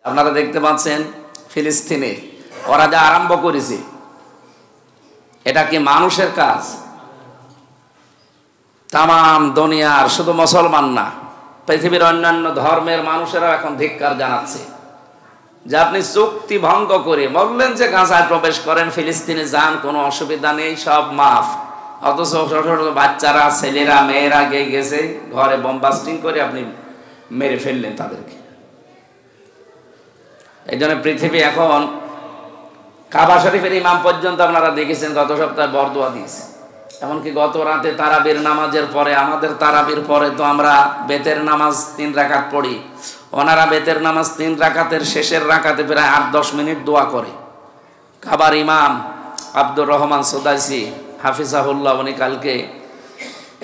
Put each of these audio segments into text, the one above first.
আপনারা দেখতে পাচ্ছেন ফিলিস্তিনে ওরা যা আরম্ভ করেছে, এটা কি মানুষের কাজ? তামাম দুনিয়ার, শুধু মুসলমান না, পৃথিবীর অন্যান্য ধর্মের মানুষেরাও এখন ধিক্কার জানাচ্ছে যে আপনি চুক্তি ভঙ্গ করে বললেন যে গাজায় প্রবেশ করেন, ফিলিস্তিনে যান, কোনো অসুবিধা নেই, সব মাফ। অথচ ছোট ছোট বাচ্চারা, ছেলেরা, মেয়েরা গেছে ঘরে বোমবাস্টিং করে আপনি মেরে ফেললেন তাদেরকে। এই জন্য পৃথিবী এখন কাবা শরীফের ইমাম পর্যন্ত আপনারা দেখেছেন গত সপ্তাহে বরদোয়া দিয়েছে। এমনকি গত রাতে তারাবির নামাজের পরে, আমাদের তারাবির পরে তো আমরা বেতের নামাজ 3 রাকাত পড়ি, ওনারা বেতের নামাজ 3 রাকাতের শেষের রাকাতে প্রায় 8-10 মিনিট দোয়া করে। কাবার ইমাম আব্দুর রহমান সুদাইসি হাফিজাহুল্লাহ, উনি কালকে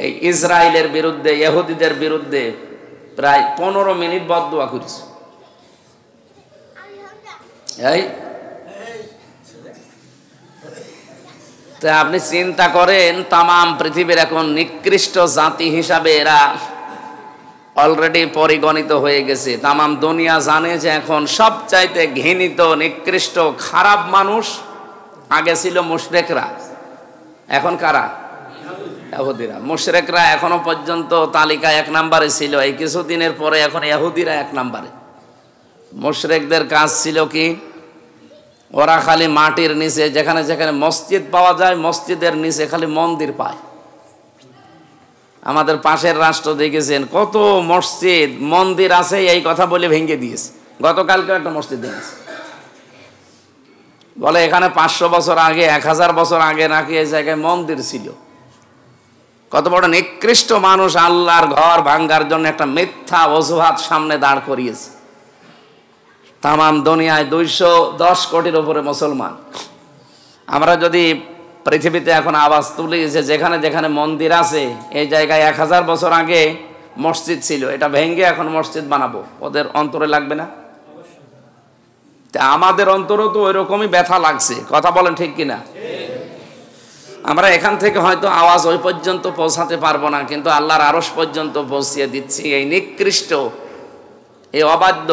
এই ইসরায়েলের বিরুদ্ধে, ইহুদিদের বিরুদ্ধে প্রায় 15 মিনিট বদদোয়া করেছে। এই তা আপনি চিন্তা করেন, তামাম পৃথিবীর এখন নিকৃষ্ট জাতি হিসাবে এরা অলরেডি পরিগণিত হয়ে গেছে। তামাম দুনিয়া জানে যে এখন সবচাইতে ঘৃণিত, নিকৃষ্ট, খারাপ মানুষ আগে ছিল মুশরিকরা, এখন কারা? ইহুদিরা। মুশরিকরা এখনো পর্যন্ত তালিকায় 1 নম্বরে ছিল, এই কিছুদিনের পরে এখন ইহুদিরা 1 নম্বরে। মুশরিকদের কাজ ছিল কি? ওরা খালি মাটির নিচে, যেখানে যেখানে মসজিদ পাওয়া যায়, মসজিদের নিচে খালি মন্দির পায়। আমাদের পাশের রাষ্ট্র দেখেছেন কত মসজিদ, মন্দির আছে, এই কথা বলে ভেঙে দিয়েছে। গতকালকে একটা মসজিদ দেখেছে, বলে এখানে 500 বছর আগে, 1000 বছর আগে নাকি এই জায়গায় মন্দির ছিল। কত বড় নিকৃষ্ট মানুষ আল্লাহর ঘর ভাঙ্গার জন্য একটা মিথ্যা অজুহাত সামনে দাঁড় করিয়েছে। তামাম দুনিয়ায় 210 কোটির উপরে মুসলমান। আমরা যদি পৃথিবীতে এখন আওয়াজ তুলি যে যেখানে যেখানে মন্দির আছে, এই জায়গায় 1000 বছর আগে মসজিদ ছিল, এটা ভেঙে এখন মসজিদ বানাবো, ওদের অন্তরে লাগবে না? আমাদের অন্তরও তো ওইরকমই ব্যথা লাগছে, কথা বলেন ঠিক কিনা? আমরা এখান থেকে হয়তো আওয়াজ ওই পর্যন্ত পৌঁছাতে পারবো না, কিন্তু আল্লাহর আরশ পর্যন্ত পৌঁছিয়ে দিচ্ছি। এই নিকৃষ্ট, এই অবাধ্য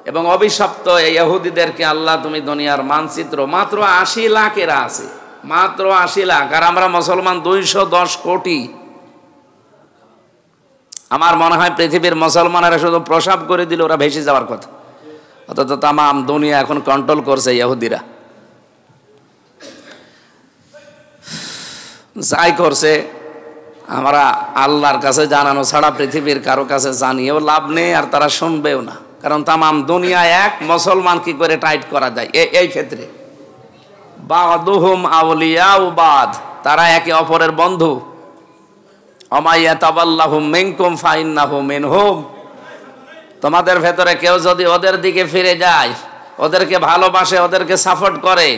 এবং অভিশপ্ত এই ইহুদিদেরকে আল্লাহ তুমি দুনিয়ার মানচিত্র, মাত্র 80 লাখ এরা আছে, মাত্র 80 লাখ, আর আমরা মুসলমান 210 কোটি। আমার মনে হয় পৃথিবীর মুসলমানেরা শুধু প্রসাব করে দিল, ওরা ভেসে যাওয়ার কথা। অথচ তামাম দুনিয়া এখন কন্ট্রোল করছে ইহুদিরা। যাই করছে আমরা আল্লাহর কাছে জানানো ছাড়া পৃথিবীর কারো কাছে জানিয়েও লাভ নেই, আর তারা শুনবেও না। কারণ তামাম দুনিয়া এক, মুসলমান কি করে টাইট করা যায় এই ক্ষেত্রে? বাদুহুম আউলিয়াউ বাদ, তারা একে অপরের বন্ধু। আমাইয়াতাবাল্লাহু মিনকুম ফাইন্নাহু মিনহুম, তোমাদের ভেতরে কেউ যদি ওদের দিকে ফিরে যায়, ওদেরকে ভালোবাসে, ওদেরকে সাপোর্ট করে,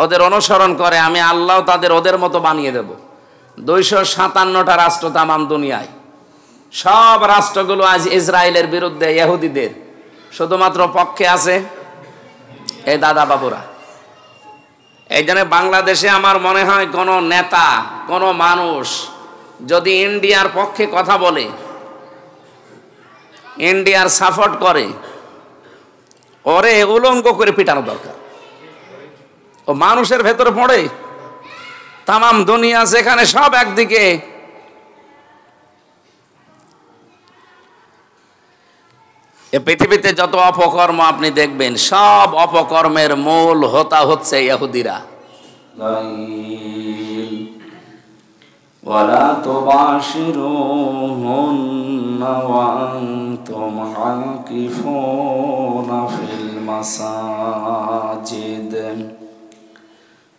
ওদের অনুসরণ করে, আমি আল্লাহ তাদের ওদের মতো বানিয়ে দেব। 257টা রাষ্ট্র তামাম দুনিয়ায়, সব রাষ্ট্রগুলো আজ ইসরায়েলের বিরুদ্ধে, ইহুদিদের। শুধুমাত্র পক্ষে আছে এই দাদা বাবুরা। এই জন্য বাংলাদেশে আমার মনে হয় কোনো নেতা, কোনো মানুষ যদি ইন্ডিয়ার পক্ষে কথা বলে, ইন্ডিয়ার সাপোর্ট করে, ওরে উলঙ্গ করে পিটানো দরকার। ও মানুষের ভেতরে পড়ে। তামাম দুনিয়া যেখানে সব একদিকে, এ পৃথিবীতে যত অপকর্ম আপনি দেখবেন, সব অপকর্মের মূল হোতা হচ্ছে ইহুদিরা। ওয়ালা তুবাশিরুহুন্না ওয়া আনতুম আকিফুনা ফিল মাসাজিদ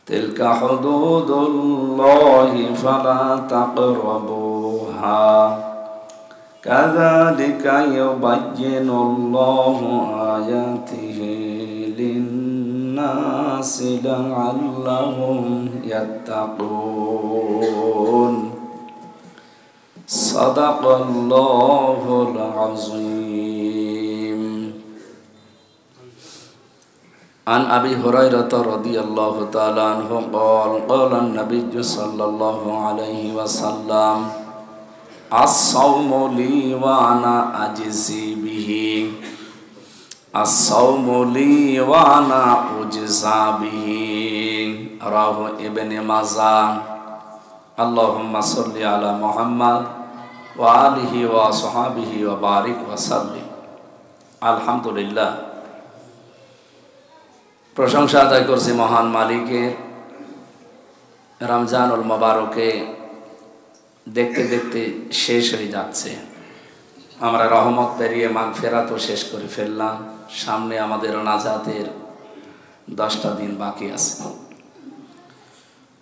তিলকা হুদুদুল্লাহি ফালা তাকরাবুহা কাযালিকা ইউবায়্যিনুল্লাহু আয়াতিহি লিন-নাসি লা'আল্লাহুম ইয়াত্তাকুন। সাদাকাল্লাহুল আযীম। عن أبي هريرة رضي الله تعالى عنه قال قال النبي صلى الله عليه وسلم الصوم لي وأنا أجزي به আস-সাওমু লি ওয়া আনা উজজা বিহি, রাওয়াহু ইবনে মাজাহ। আল্লাহুম্মা সাল্লি আলা মুহাম্মাদ ওয়া আলিহি ওয়া সাহবিহি ওয়া বারিক ওয়া সাল্লিম। আলহামদুলিল্লাহ, প্রশংসা আদায় করছি মহান মালিকের। রমজানুল মুবারকে দেখতে দেখতে শেষ হয়ে যাচ্ছে। আমরা রহমত পেরিয়ে মাগফিরাতও শেষ করে ফেললাম। সামনে আমাদের নাজাতের 10টা দিন বাকি আছে।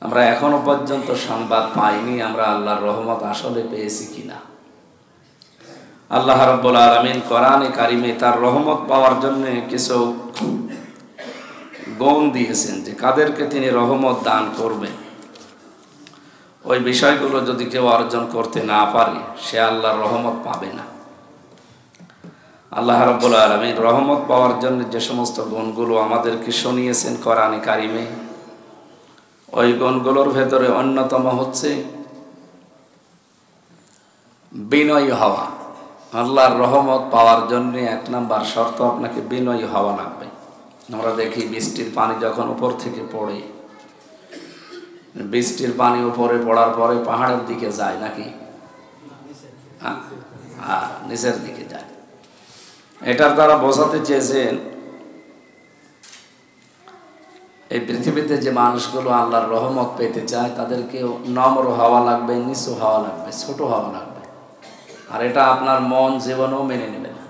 আমরা এখনো পর্যন্ত সংবাদ পাইনি আমরা আল্লাহর রহমত আসলে পেয়েছি কিনা। আল্লাহ রাব্বুল আলামিন কোরআনে কারিমে তার রহমত পাওয়ার জন্য কিছু গুণ দিয়েছেন, যে কাদেরকে তিনি রহমত দান করবেন। ওই বিষয়গুলো যদি কেউ অর্জন করতে না পারে সে আল্লাহর রহমত পাবে না। আল্লাহ রাব্বুল আলামিন রহমত পাওয়ার জন্য যে সমস্ত গুণগুলো আমাদেরকে শুনিয়েছেন কোরআনে কারিমে, ওই গুণগুলোর ভেতরে অন্যতম হচ্ছে বিনয়ী হওয়া। আল্লাহর রহমত পাওয়ার জন্য 1 নাম্বার শর্ত, আপনাকে বিনয়ী হওয়া লাগবে। আমরা দেখি বৃষ্টির পানি যখন উপর থেকে পড়ে, বৃষ্টির পানি উপরে পড়ার পরে পাহাড়ের দিকে যায় নাকি? হ্যাঁ, নিচের দিকে যায়। এটার দ্বারা বোঝাতে চেয়েছেন এই পৃথিবীতে যে মানুষগুলো আল্লাহর রহমত পেতে চায় তাদেরকে নম্র হওয়া লাগবে, নিচু হওয়া লাগবে, ছোট হওয়া লাগবে। আর এটা আপনার মন জীবনেও মেনে নেবে না।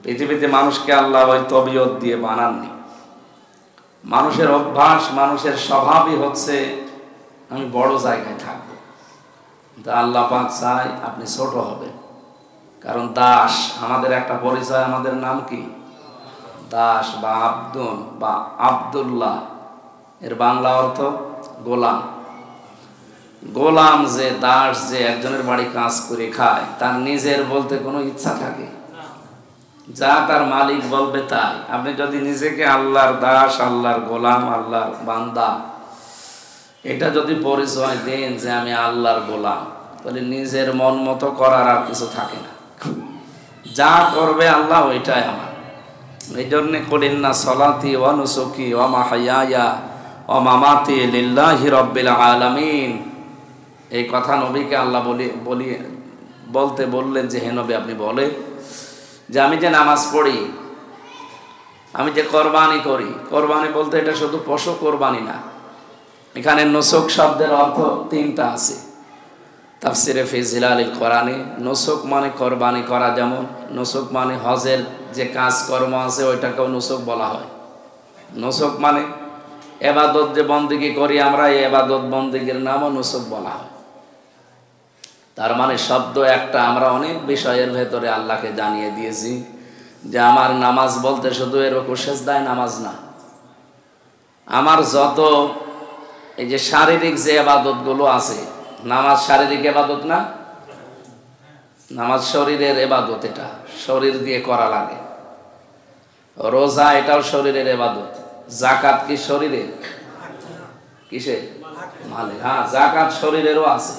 পৃথিবীতে মানুষকে আল্লাহ ওই তবিয়ত দিয়ে বানাননি। মানুষের অভ্যাস, মানুষের স্বভাবই হচ্ছে আমি বড় জায়গায় থাকবো। কিন্তু আল্লাহ পাক চায় আপনি ছোট হবেন। কারণ দাস, আমাদের একটা পরিচয়, আমাদের নাম কি? দাস বা আব্দুল বা আব্দুল্লাহ, এর বাংলা অর্থ গোলাম। গোলাম যে, দাস যে একজনের বাড়ি কাজ করে খায়, তার নিজের বলতে কোনো ইচ্ছা থাকে? যা তার মালিক বলবে তাই। আপনি যদি নিজেকে আল্লাহর দাস, আল্লাহর গোলাম, আল্লাহর বান্দা, এটা যদি পরিচয় দেন যে আমি আল্লাহর গোলাম, তাহলে নিজের মন মতো করার আর কিছু থাকে না। যা করবে আল্লাহ ওইটাই আমার। এই জন্যে কুলিন্না সলাতি ওয়া নুসুকি ওয়া মাহইয়ায়া ওয়া মামাতি লিল্লাহি রাব্বিল আলামিন। এই কথা নবীকে আল্লাহ বলতে বললেন যে হে নবী, আপনি বলেন যে আমি যে নামাজ পড়ি, আমি যে কোরবানি করি, কোরবানি বলতে এটা শুধু পশু কোরবানি না। এখানে নুসুক শব্দের অর্থ 3টা আছে তাফসিরে ফি জিলালিল কোরআনে। নুসুক মানে কোরবানি করা, যেমন নুসুক মানে হজের যে কাজকর্ম আছে ওইটাকেও নুসুক বলা হয়। নুসুক মানে ইবাদত যে বন্দেগী করি আমরা, এই ইবাদত বন্দেগীর নামও নুসুক বলা হয়। তার মানে শব্দ একটা। আমরা অনেক বিষয়ের ভেতরে আল্লাহকে জানিয়ে দিয়েছি যে আমার নামাজ বলতে শুধু এর রুকু সেজদায় নামাজ না, আমার যত এই যে শারীরিক যে ইবাদতগুলো আছে, নামাজ শারীরিক ইবাদত না? নামাজ শরীরের ইবাদত, এটা শরীর দিয়ে করা লাগে। রোজা এটাও শরীরের ইবাদত। যাকাত কি শরীরের? কিসের? মালের। হ্যাঁ, যাকাত শরীরেরও আছে।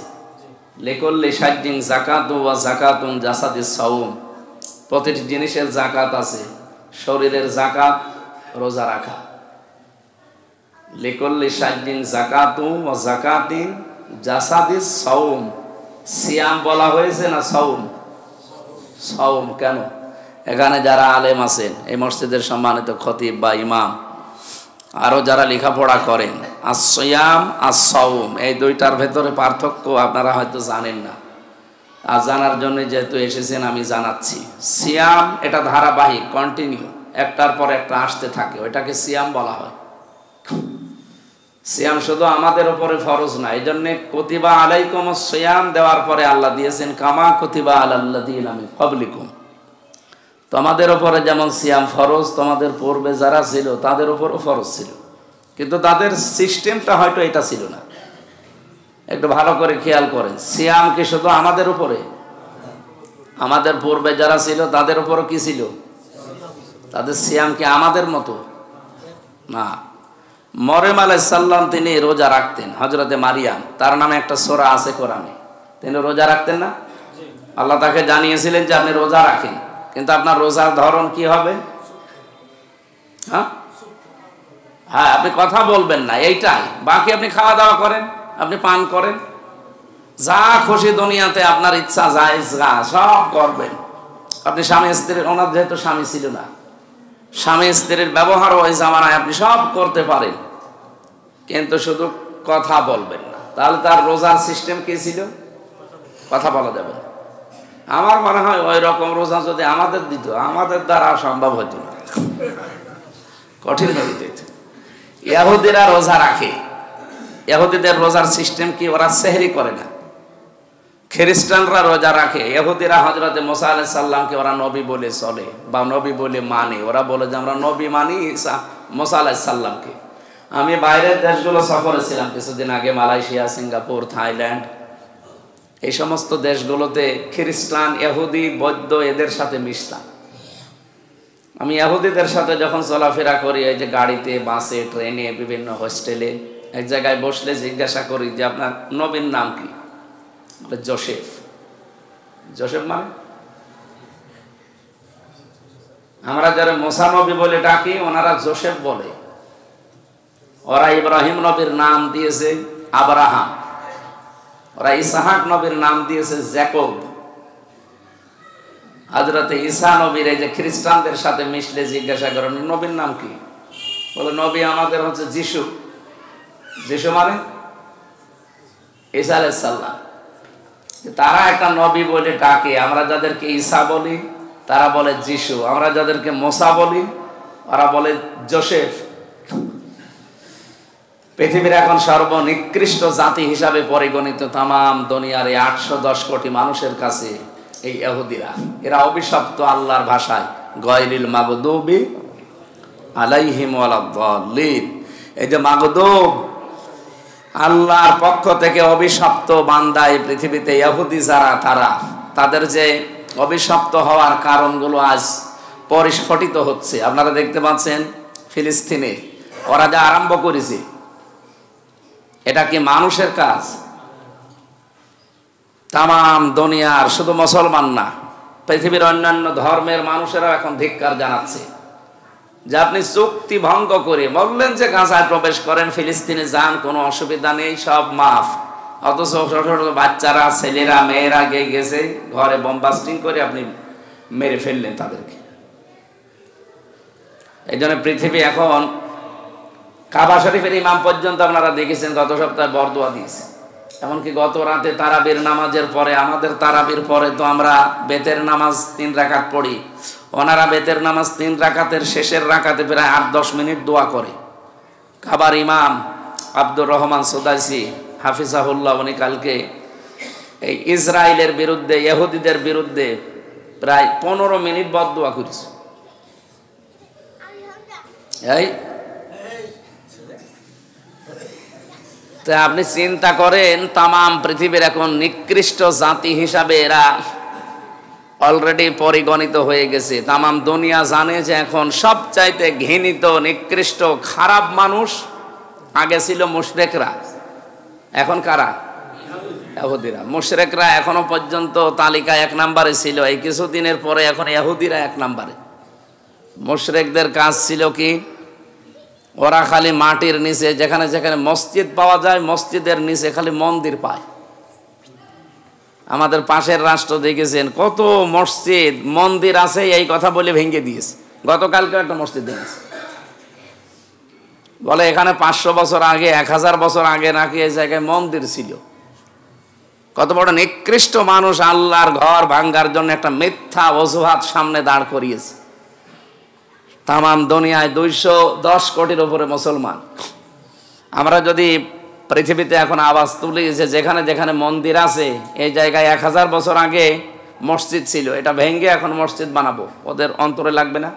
লিকুল্লি শাইইন যাকাতুন ওয়া যাকাতুন জাসাদিস সাওম। প্রতিটি জিনিসের যাকাত আছে। শরীরের যাকাত রোজা রাখা। লিকুল্লি শাইইন যাকাতুন ওয়া যাকাতিন জাসাদিস সাওম। সিয়াম বলা হয়েছে না সাওম? সাওম কেন? এখানে যারা আলেম আছেন, এই মসজিদের সম্মানিত খতিব বা ইমাম, আরো যারা লেখাপড়া করেন, আস-সিয়াম আস-সাওম, এই দুইটার ভেতরে পার্থক্য আপনারা হয়তো জানেন না। আর জানার জন্য যেহেতু এসেছেন আমি জানাচ্ছি। সিয়াম এটা ধারাবাহিক, কন্টিনিউ, একটার পর একটা আসতে থাকে, ওইটাকে সিয়াম বলা হয়। সিয়াম শুধু আমাদের উপরে ফরজ না, এই জন্য কুতিবা আলাইকুমুস সিয়াম দেওয়ার পরে আল্লাহ দিয়েছেন কামা কুতিবা আলাল্লাযীনা মিন ক্বাবলিকুম। তোমাদের উপরে যেমন সিয়াম ফরজ, তোমাদের পূর্বে যারা ছিল তাদের উপরও ফরজ ছিল, কিন্তু তাদের সিস্টেমটা হয়তো এটা ছিল না। একটু ভালো করে খেয়াল করেন, সিয়াম কি শুধু আমাদের উপরে? আমাদের পূর্বে যারা ছিল তাদের উপরও কি ছিল? তাদের সিয়াম কি আমাদের মতো না। মরিয়ম আলাইহিস সালাম তিনি রোজা রাখতেন। হযরতে মারিয়াম, তার নামে একটা সূরা আছে কোরআনে, তিনি রোজা রাখতেন না? আল্লাহ তাকে জানিয়েছিলেন যে আপনি রোজা রাখেন, কিন্তু আপনার রোজার ধরন কি হবে? হ্যাঁ হ্যাঁ, আপনি কথা বলবেন না, এইটাই। বাকি আপনি খাওয়া দাওয়া করেন, আপনি পান করেন, যা খুশি দুনিয়াতে আপনার ইচ্ছা জায়েজ সব করবেন। আপনি স্বামী স্ত্রীর, ওনার যেহেতু স্বামী ছিল না, স্বামী স্ত্রীর ব্যবহার ওই জামানায় আপনি সব করতে পারেন, কিন্তু শুধু কথা বলবেন না। তাহলে তার রোজার সিস্টেম কি ছিল? কথা বলা যাবে না। আমার মনে হয় ওই রকম রোজা যদি আমাদের দিত, আমাদের দ্বারা সম্ভব হতো না, কঠিন হয়ে যেত। ইহুদিরা রোজা রাখে, ইহুদিদের রোজার সিস্টেম কি? ওরা সেহরি করে না। খ্রিস্টানরা রোজা রাখে, ইহুদিরা হযরতে মুসা আলাইহিস সালামকে ওরা নবী বলে চলে বা নবী বলে মানে। ওরা বলে যে আমরা নবী মানি মুসা আলাইহিস সালামকে। আমি বাইরের দেশগুলো সফরে ছিলাম কিছুদিন আগে, মালয়েশিয়া, সিঙ্গাপুর, থাইল্যান্ড, এই সমস্ত দেশগুলোতে খ্রিস্টান, ইহুদি, বৌদ্ধ এদের সাথে মিশতাম। আমি ইহুদিদের সাথে যখন চলাফেরা করি, এই যে গাড়িতে, বাসে, ট্রেনে, বিভিন্ন হোস্টেলে, এক জায়গায় বসলে জিজ্ঞাসা করি যে আপনার নবীর নাম কি? জোসেফ। জোসেফ মানে? আমরা যারা মুসা নবী বলে ডাকি, ওনারা জোসেফ বলে। ওরা ইব্রাহিম নবীর নাম দিয়েছে আব্রাহাম, ওরা ইসহাক নবীর নাম দিয়েছে জ্যাকব। হযরতে ঈসা নবীর, এই যে খ্রিস্টানদের সাথে মিশলে জিজ্ঞাসা করেন নবীর নাম কি? বলে নবী আমাদের হচ্ছে যিশু। যিশু মানে ঈসা আলাইহিস সালাম। তারা একটা নবী বলে ডাকে, আমরা যাদেরকে ঈসা বলি তারা বলে যিশু, আমরা যাদেরকে মুসা বলি ওরা বলে জোসেফ। পৃথিবীর এখন সর্বনিকৃষ্ট জাতি হিসাবে পরিগণিত তামাম দুনিয়ার 810 কোটি মানুষের কাছে এই ইহুদিরা। এরা অভিশপ্ত, আল্লাহর ভাষায় গায়রিল মাগদুবি আলাইহিম ওয়ালাদ-দাল্লিন। এই যে মাগদুব, আল্লাহর পক্ষ থেকে অভিশপ্ত বান্দা এই পৃথিবীতে ইহুদি যারা, তাদের যে অভিশপ্ত হওয়ার কারণগুলো আজ পরিস্ফুটিত হচ্ছে। আপনারা দেখতে পাচ্ছেন ফিলিস্তিনে ওরা যা আরম্ভ করেছে, এটা কি মানুষের কাজ? তামাম দুনিয়ার, শুধু মুসলমান না, পৃথিবীর অন্যান্য ধর্মের মানুষেরা এখন ধিক্কার জানাচ্ছে যে আপনি চুক্তি ভঙ্গ করে বললেন যে গাজায় প্রবেশ করেন, ফিলিস্তিনে যান, কোনো অসুবিধা নেই, সব মাফ। অথচ ছোট ছোট বাচ্চারা, ছেলেরা, মেয়েরা গেছে ঘরে বোমবাস্টিং করে আপনি মেরে ফেললেন তাদেরকে। এই জন্য পৃথিবী এখন, কাবা শরীফের ইমাম পর্যন্ত আপনারা দেখেছেন গত সপ্তাহে বরদোয়া দিয়েছে। এমনকি গত রাতে তারাবির নামাজের পরে, আমাদের তারাবির পরে তো আমরা বেতের নামাজ 3 রাকাত পড়ি, ওনারা বেতের নামাজ 3 রাকাতের শেষের রাকাতে প্রায় 8-10 মিনিট দোয়া করে। কাবার ইমাম আব্দুর রহমান সুদাইসি হাফিজাহুল্লাহ, উনি কালকে এই ইসরায়েলের বিরুদ্ধে, ইহুদিদের বিরুদ্ধে প্রায় 15 মিনিট বদদোয়া করেছে। এই তো আপনি চিন্তা করেন, তামাম পৃথিবীর এখন নিকৃষ্ট জাতি হিসাবে এরা অলরেডি পরিগণিত হয়ে গেছে। তামাম দুনিয়া জানে যে এখন সবচাইতে ঘৃণিত, নিকৃষ্ট, খারাপ মানুষ আগে ছিল মুশরিকরা, এখন কারা? ইহুদিরা। মুশরিকরা এখনো পর্যন্ত তালিকায় 1 নম্বরে ছিল, এই কিছুদিনের পরে এখন ইহুদিরা 1 নম্বরে। মুশরিকদের কাজ ছিল কি? ওরা খালি মাটির নিচে, যেখানে যেখানে মসজিদ পাওয়া যায়, মসজিদের নিচে খালি মন্দির পায়। আমাদের পাশের রাষ্ট্র দেখেছেন কত মসজিদ, মন্দির আছে, এই কথা বলে ভেঙে দিয়েছে। গতকালকে একটা মসজিদ দেখেছে, বলে এখানে 500 বছর আগে, 1000 বছর আগে নাকি এই জায়গায় মন্দির ছিল। কত বড় নিকৃষ্ট মানুষ আল্লাহর ঘর ভাঙ্গার জন্য একটা মিথ্যা অজুহাত সামনে দাঁড় করিয়েছে। তামাম দুনিয়ায় 210 কোটির উপরে মুসলমান। আমরা যদি পৃথিবীতে এখন আওয়াজ তুলি যে যেখানে যেখানে মন্দির আছে, এই জায়গায় 1000 বছর আগে মসজিদ ছিল, এটা ভেঙে এখন মসজিদ বানাবো, ওদের অন্তরে লাগবে না?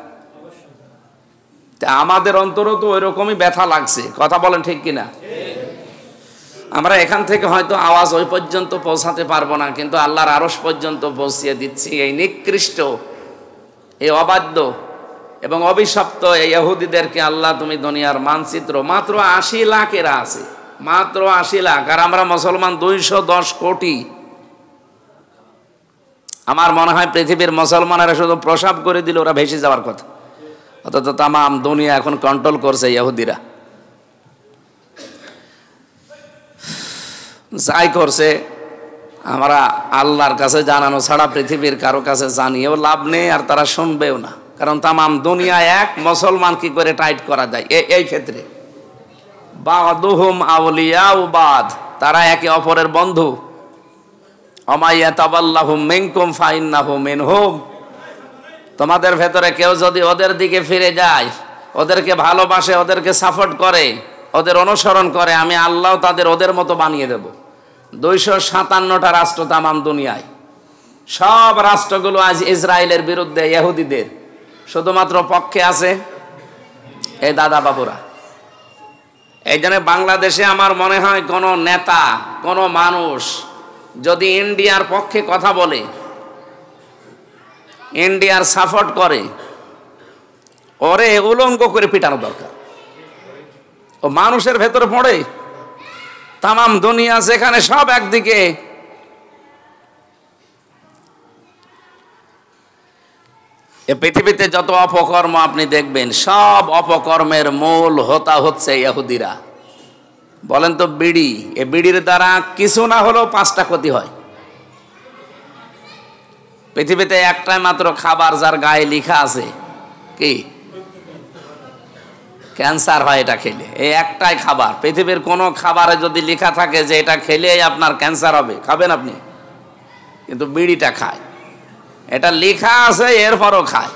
আমাদের অন্তরেও তো ওই রকমই ব্যথা লাগছে। কথা বলেন ঠিক কিনা? আমরা এখান থেকে হয়তো আওয়াজ ওই পর্যন্ত পৌঁছাতে পারবো না, কিন্তু আল্লাহর আরশ পর্যন্ত পৌঁছিয়ে দিচ্ছি। এই নিকৃষ্ট, এই অবাধ্য এবং অভিশপ্ত এই ইহুদিদেরকে আল্লাহ তুমি দুনিয়ার মানচিত্র, মাত্র 80 লাখ এরা আছে, মাত্র 80 লাখ, আর আমরা মুসলমান 210 কোটি। আমার মনে হয় পৃথিবীর মুসলমানেরা শুধু প্রসাব করে দিলে ওরা ভেসে যাওয়ার কথা। অথচ তামাম দুনিয়া এখন কন্ট্রোল করছে ইহুদিরা। যাই করছে আমরা আল্লাহর কাছে জানানো ছাড়া পৃথিবীর কারো কাছে জানিয়েও লাভ নেই, আর তারা শুনবেও না। কারণ তামাম দুনিয়া এক, মুসলমান কি করে টাইট করা যায় এই ক্ষেত্রে। বাদুহুম আউলিয়াউ বাদ, তারা একে অপরের বন্ধু। অমাইয়াতাবাল্লাহু মিনকুম ফাইন্নাহু মিনহুম, তোমাদের ভেতরে কেউ যদি ওদের দিকে ফিরে যায়, ওদেরকে ভালোবাসে, ওদেরকে সাপোর্ট করে, ওদের অনুসরণ করে, আমি আল্লাহ তাদের ওদের মতো বানিয়ে দেব। 257টা রাষ্ট্র তামাম দুনিয়ায়, সব রাষ্ট্রগুলো আজ ইসরায়েলের বিরুদ্ধে ইহুদিদের, শুধুমাত্র পক্ষে আছে এই দাদা বাবুরা। এই জন্য বাংলাদেশে আমার মনে হয় কোনো নেতা, কোনো মানুষ যদি ইন্ডিয়ার পক্ষে কথা বলে, ইন্ডিয়ার সাপোর্ট করে, ওরে উলঙ্গ করে পিটানো দরকার। ও মানুষের ভেতরে পড়ে। তামাম দুনিয়া যেখানে সব একদিকে, এ পৃথিবীতে যত অপকর্ম আপনি দেখবেন, সব অপকর্মের মূল হোতা হচ্ছে ইহুদিরা। বলেন তো বিড়ি, এ বিড়ির দ্বারা কিছু না হলেও 5টা ক্ষতি হয়। পৃথিবীতে একটাই মাত্র খাবার যার গায়ে লেখা আছে কি ক্যান্সার হয় এটা খেলে, এই একটাই খাবার। পৃথিবীর কোনো খাবারে যদি লেখা থাকে যে এটা খেলে আপনার ক্যান্সার হবে, খাবেন আপনি? কিন্তু বিড়িটা খায়, এটা লেখা আছে এরপরও খায়।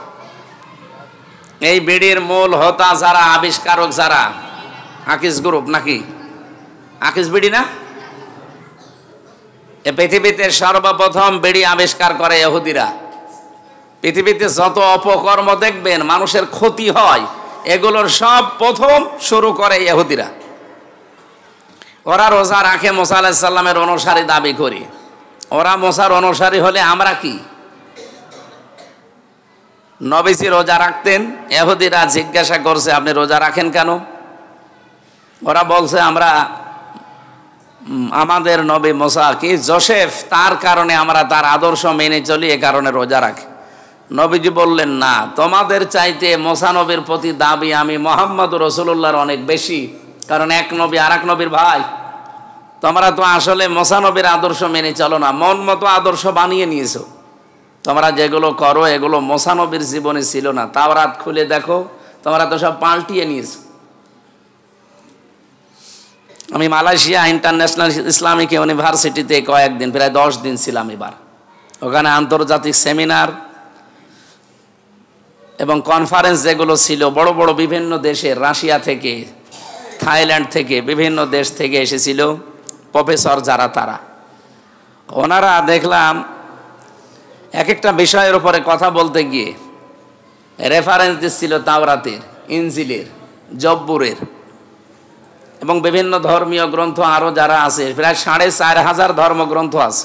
এই বিড়ির মূল হোতা যারা, আবিষ্কারক যারা, আকিস গ্রুপ নাকি, আকিস বিড়ি না, এ পৃথিবীতে সর্বপ্রথম বিড়ি আবিষ্কার করে ইহুদিরা। পৃথিবীতে যত অপকর্ম দেখবেন মানুষের ক্ষতি হয়, এগুলোর সব প্রথম শুরু করে ইহুদিরা। ওরা রোজা রাখে, মুসা আলাইহিস সালামের অনুসারী দাবি করি। ওরা মুসার অনুসারী হলে আমরা কি? নবীজি রোজা রাখতেন, ইহুদিরা জিজ্ঞাসা করছে আপনি রোজা রাখেন কেন? ওরা বলছে আমরা, আমাদের নবী মুসা কি জোসেফ, তার কারণে আমরা তার আদর্শ মেনে চলি, এ কারণে রোজা রাখি। নবীজি বললেন না, তোমাদের চাইতে মুসা নবীর প্রতি দাবি আমি মুহাম্মদ রাসূলুল্লাহর অনেক বেশি, কারণ এক নবী আর এক নবীর ভাই। তোমরা তো আসলে মুসা নবীর আদর্শ মেনে চলো না, মন মতো আদর্শ বানিয়ে নিয়েছো। তোমরা যেগুলো করো এগুলো মুসা নবীর জীবনে ছিল না। তাওরাত খুলে দেখো, তোমরা তো সব পাল্টিয়ে নিয়েছো। আমি মালয়েশিয়া ইন্টারন্যাশনাল ইসলামিক ইউনিভার্সিটিতে কয়েকদিন, প্রায় 10 দিন ছিলাম এবার। ওখানে আন্তর্জাতিক সেমিনার এবং কনফারেন্স যেগুলো ছিল, বড় বড় বিভিন্ন দেশের, রাশিয়া থেকে, থাইল্যান্ড থেকে, বিভিন্ন দেশ থেকে এসেছিল প্রফেসর যারা, তারা ওনারা দেখলাম এক একটা বিষয়ের উপরে কথা বলতে গিয়ে রেফারেন্স দিচ্ছিল তাওরাতের, ইনজিলের, জব্বুরের এবং বিভিন্ন ধর্মীয় গ্রন্থ আরও যারা আছে, প্রায় 4500 ধর্মগ্রন্থ আছে।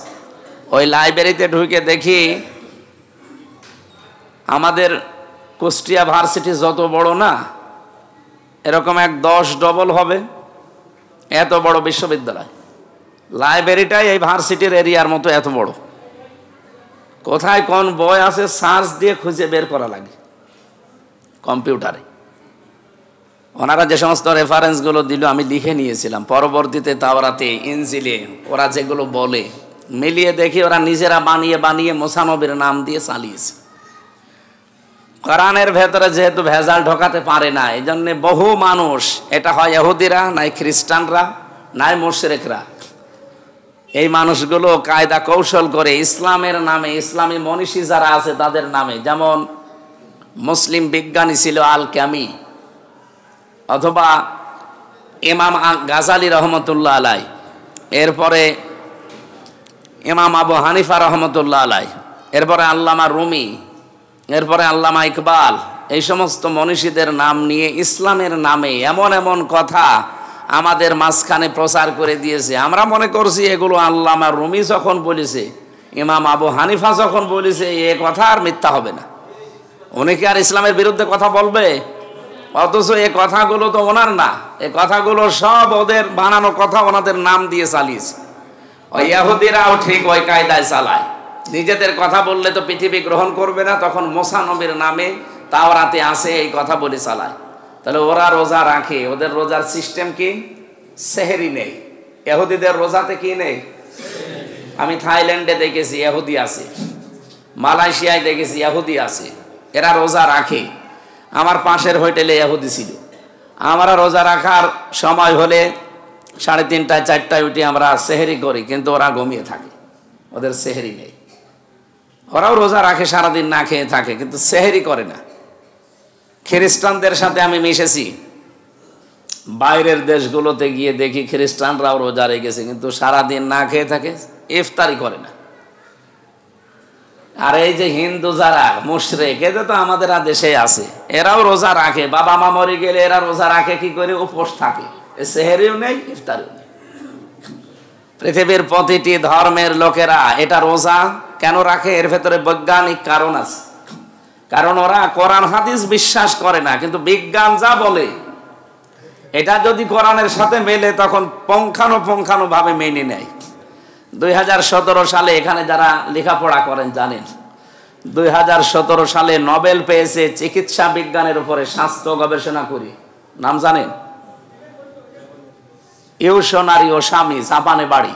ওই লাইব্রেরিতে ঢুকে দেখি আমাদের কুষ্টিয়া ভার্সিটি যত বড় না, এরকম 10 ডবল হবে, এত বড় বিশ্ববিদ্যালয়। লাইব্রেরিটাই এই ভার্সিটির এরিয়ার মতো এত বড়। কোথায় কোন বই আছে সার্চ দিয়ে খুঁজে বের করা লাগে কম্পিউটারে। ওনারা যে সমস্ত রেফারেন্সগুলো দিল আমি লিখে নিয়েছিলাম। পরবর্তীতে তাওরাতে, ইনজিলে ওরা যেগুলো বলে মিলিয়ে দেখি ওরা নিজেরা বানিয়ে বানিয়ে মুসা নবীর নাম দিয়ে চালিয়েছে। কোরআনের ভেতরে যেহেতু ভেজাল ঢোকাতে পারে না, এই জন্য বহু মানুষ, এটা হয় ইহুদিরা, নাই খ্রিস্টানরা, নাই মুশরিকরা, এই মানুষগুলো কায়দা কৌশল করে ইসলামের নামে, ইসলামী মনীষী যারা আছে তাদের নামে, যেমন মুসলিম বিজ্ঞানী ছিল আল কামি, অথবা ইমাম গাজালি রহমতুল্লাহ আলাই, এরপরে ইমাম আবু হানিফা রহমতুল্লাহ আলাই, এরপরে আল্লামা রুমি, এরপরে আল্লামা ইকবাল, এই সমস্ত মনীষীদের নাম নিয়ে ইসলামের নামে এমন এমন কথা আমাদের মাঝখানে প্রচার করে দিয়েছে। আমরা মনে করছি এগুলো আল্লামা রুমি যখন বলেছে, ইমাম আবু হানিফা যখন বলেছে, এ কথা আর মিথ্যা হবে না, উনি কি আর ইসলামের বিরুদ্ধে কথা বলবে? অথচ এ কথাগুলো তো ওনার না, এ কথাগুলো সব ওদের বানানো কথা, ওনাদের নাম দিয়ে চালিয়েছে। ওই ইহুদিরাও ঠিক ওই কায়দায় চালায়। নিজেদের কথা বললে তো পৃথিবী গ্রহণ করবে না, তখন মুসা নবীর নামে তাওরাতে আছে এই কথা বলে চালায়। তাহলে ওরা রোজা রাখে, ওদের রোজার সিস্টেম কি? সেহরি নেই। ইহুদিদের রোজাতে কি নেই? আমি থাইল্যান্ডে দেখেছি ইহুদি আছে, মালয়েশিয়ায় দেখেছি ইহুদি আছে, এরা রোজা রাখে। আমার পাশের হোটেলে ইহুদি ছিল। আমরা রোজা রাখার সময় হলে 3:30 4টায় উঠে আমরা সেহরি করি, কিন্তু ওরা ঘুমিয়ে থাকে, ওদের সেহরি নেই। ওরাও রোজা রাখে, সারাদিন না খেয়ে থাকে, কিন্তু সেহরি করে না। খ্রিস্টানদের সাথে আমি মিশেছি, বাইরের দেশগুলোতে গিয়ে দেখি খ্রিস্টানরাও রোজা রেখেছে, কিন্তু সারাদিন না খেয়ে থাকে, ইফতারি করে না। আর এই যে হিন্দু যারা মুশরিক, এদের তো আমাদের দেশে আছে, এরাও রোজা রাখে। বাবা মা মরে গেলে এরা রোজা রাখে কি করে? উপোস থাকে, সেহরিও নেই, ইফতারিও নেই। পৃথিবীর প্রতিটি ধর্মের লোকেরা এটা রোজা কেন রাখে? এর ভেতরে বৈজ্ঞানিক কারণ আছে। কারণ ওরা কোরআন হাদিস বিশ্বাস করে না, কিন্তু বিজ্ঞান যা বলে এটা যদি কোরআনের সাথে মেলে তখন পুঙ্খানুপুঙ্খানু ভাবে মেনে নেয়। 2017 সালে এখানে যারা লেখাপড়া করেন জানেন, 2017 সালে নোবেল পেয়েছে চিকিৎসা বিজ্ঞানের উপরে, স্বাস্থ্য গবেষণা করি। নাম জানেন? ইউশনারি ওসামি, জাপানে বাড়ি।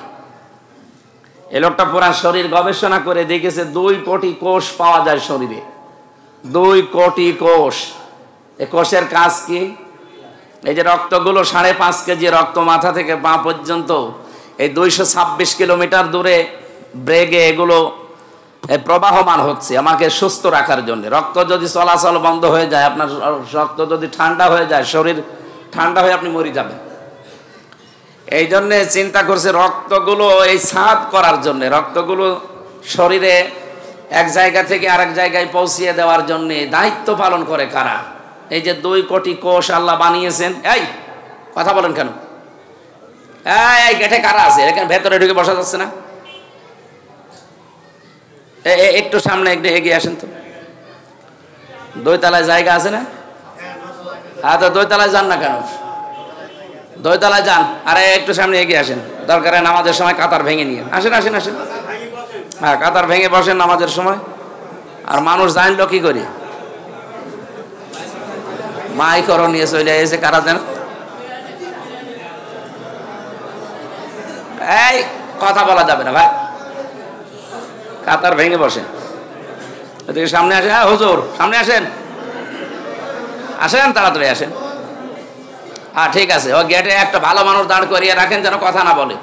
এ লোকটা পুরা শরীর গবেষণা করে দেখেছে 2 কোটি কোষ পাওয়া যায় শরীরে, 2 কোটি কোষ। এই কোষের কাজ কি? এই যে রক্তগুলো 5.5 কেজি রক্ত মাথা থেকে পা পর্যন্ত এই 226 কিলোমিটার দূরে ব্রেগে এগুলো প্রবাহমান হচ্ছে আমাকে সুস্থ রাখার জন্য। রক্ত যদি চলাচল বন্ধ হয়ে যায়, আপনার রক্ত যদি ঠান্ডা হয়ে যায়, শরীর ঠান্ডা হয়ে আপনি মরে যাবেন। এই জন্যে চিন্তা করছে রক্তগুলো এই সাফ করার জন্য, রক্তগুলো শরীরে এক জায়গা থেকে আরেক জায়গায় পৌঁছিয়ে দেওয়ার জন্য দায়িত্ব পালন করে কারা? এই যে 2 কোটি কোষ আল্লাহ বানিয়েছেন। এই কথা বলেন কেন? এই গেটে কারা আছে? এখানে ভেতরে ঢুকে বসা যাচ্ছে না? একটু সামনে একটু এগিয়ে আসেন তো। 2 তলায় জায়গা আছে না? হ্যাঁ, তো 2 তলায় যান না কেন? 2 তলায় যান। আরে একটু সামনে এগিয়ে আসেন, দরকারে নামাজের সময় কাতার ভেঙে নিয়ে আসেন। আসেন আসেন। হ্যাঁ, কাতার ভেঙে বসেন নামাজের সময়। আর মানুষ জানলো কি করি? মাইকরও নিয়ে চলে এসে কারা দেন। এই কথা বলা যাবে না ভাই, কাতার ভেঙে বসেন। এদিকে সামনে আসেন। হ্যাঁ হুজুর, সামনে আসেন, আসেন তাড়াতাড়ি আসেন। হ্যাঁ ঠিক আছে, ও গেটে একটা ভালো মানুষ দাঁড় করিয়ে রাখেন যেন কথা না বলে।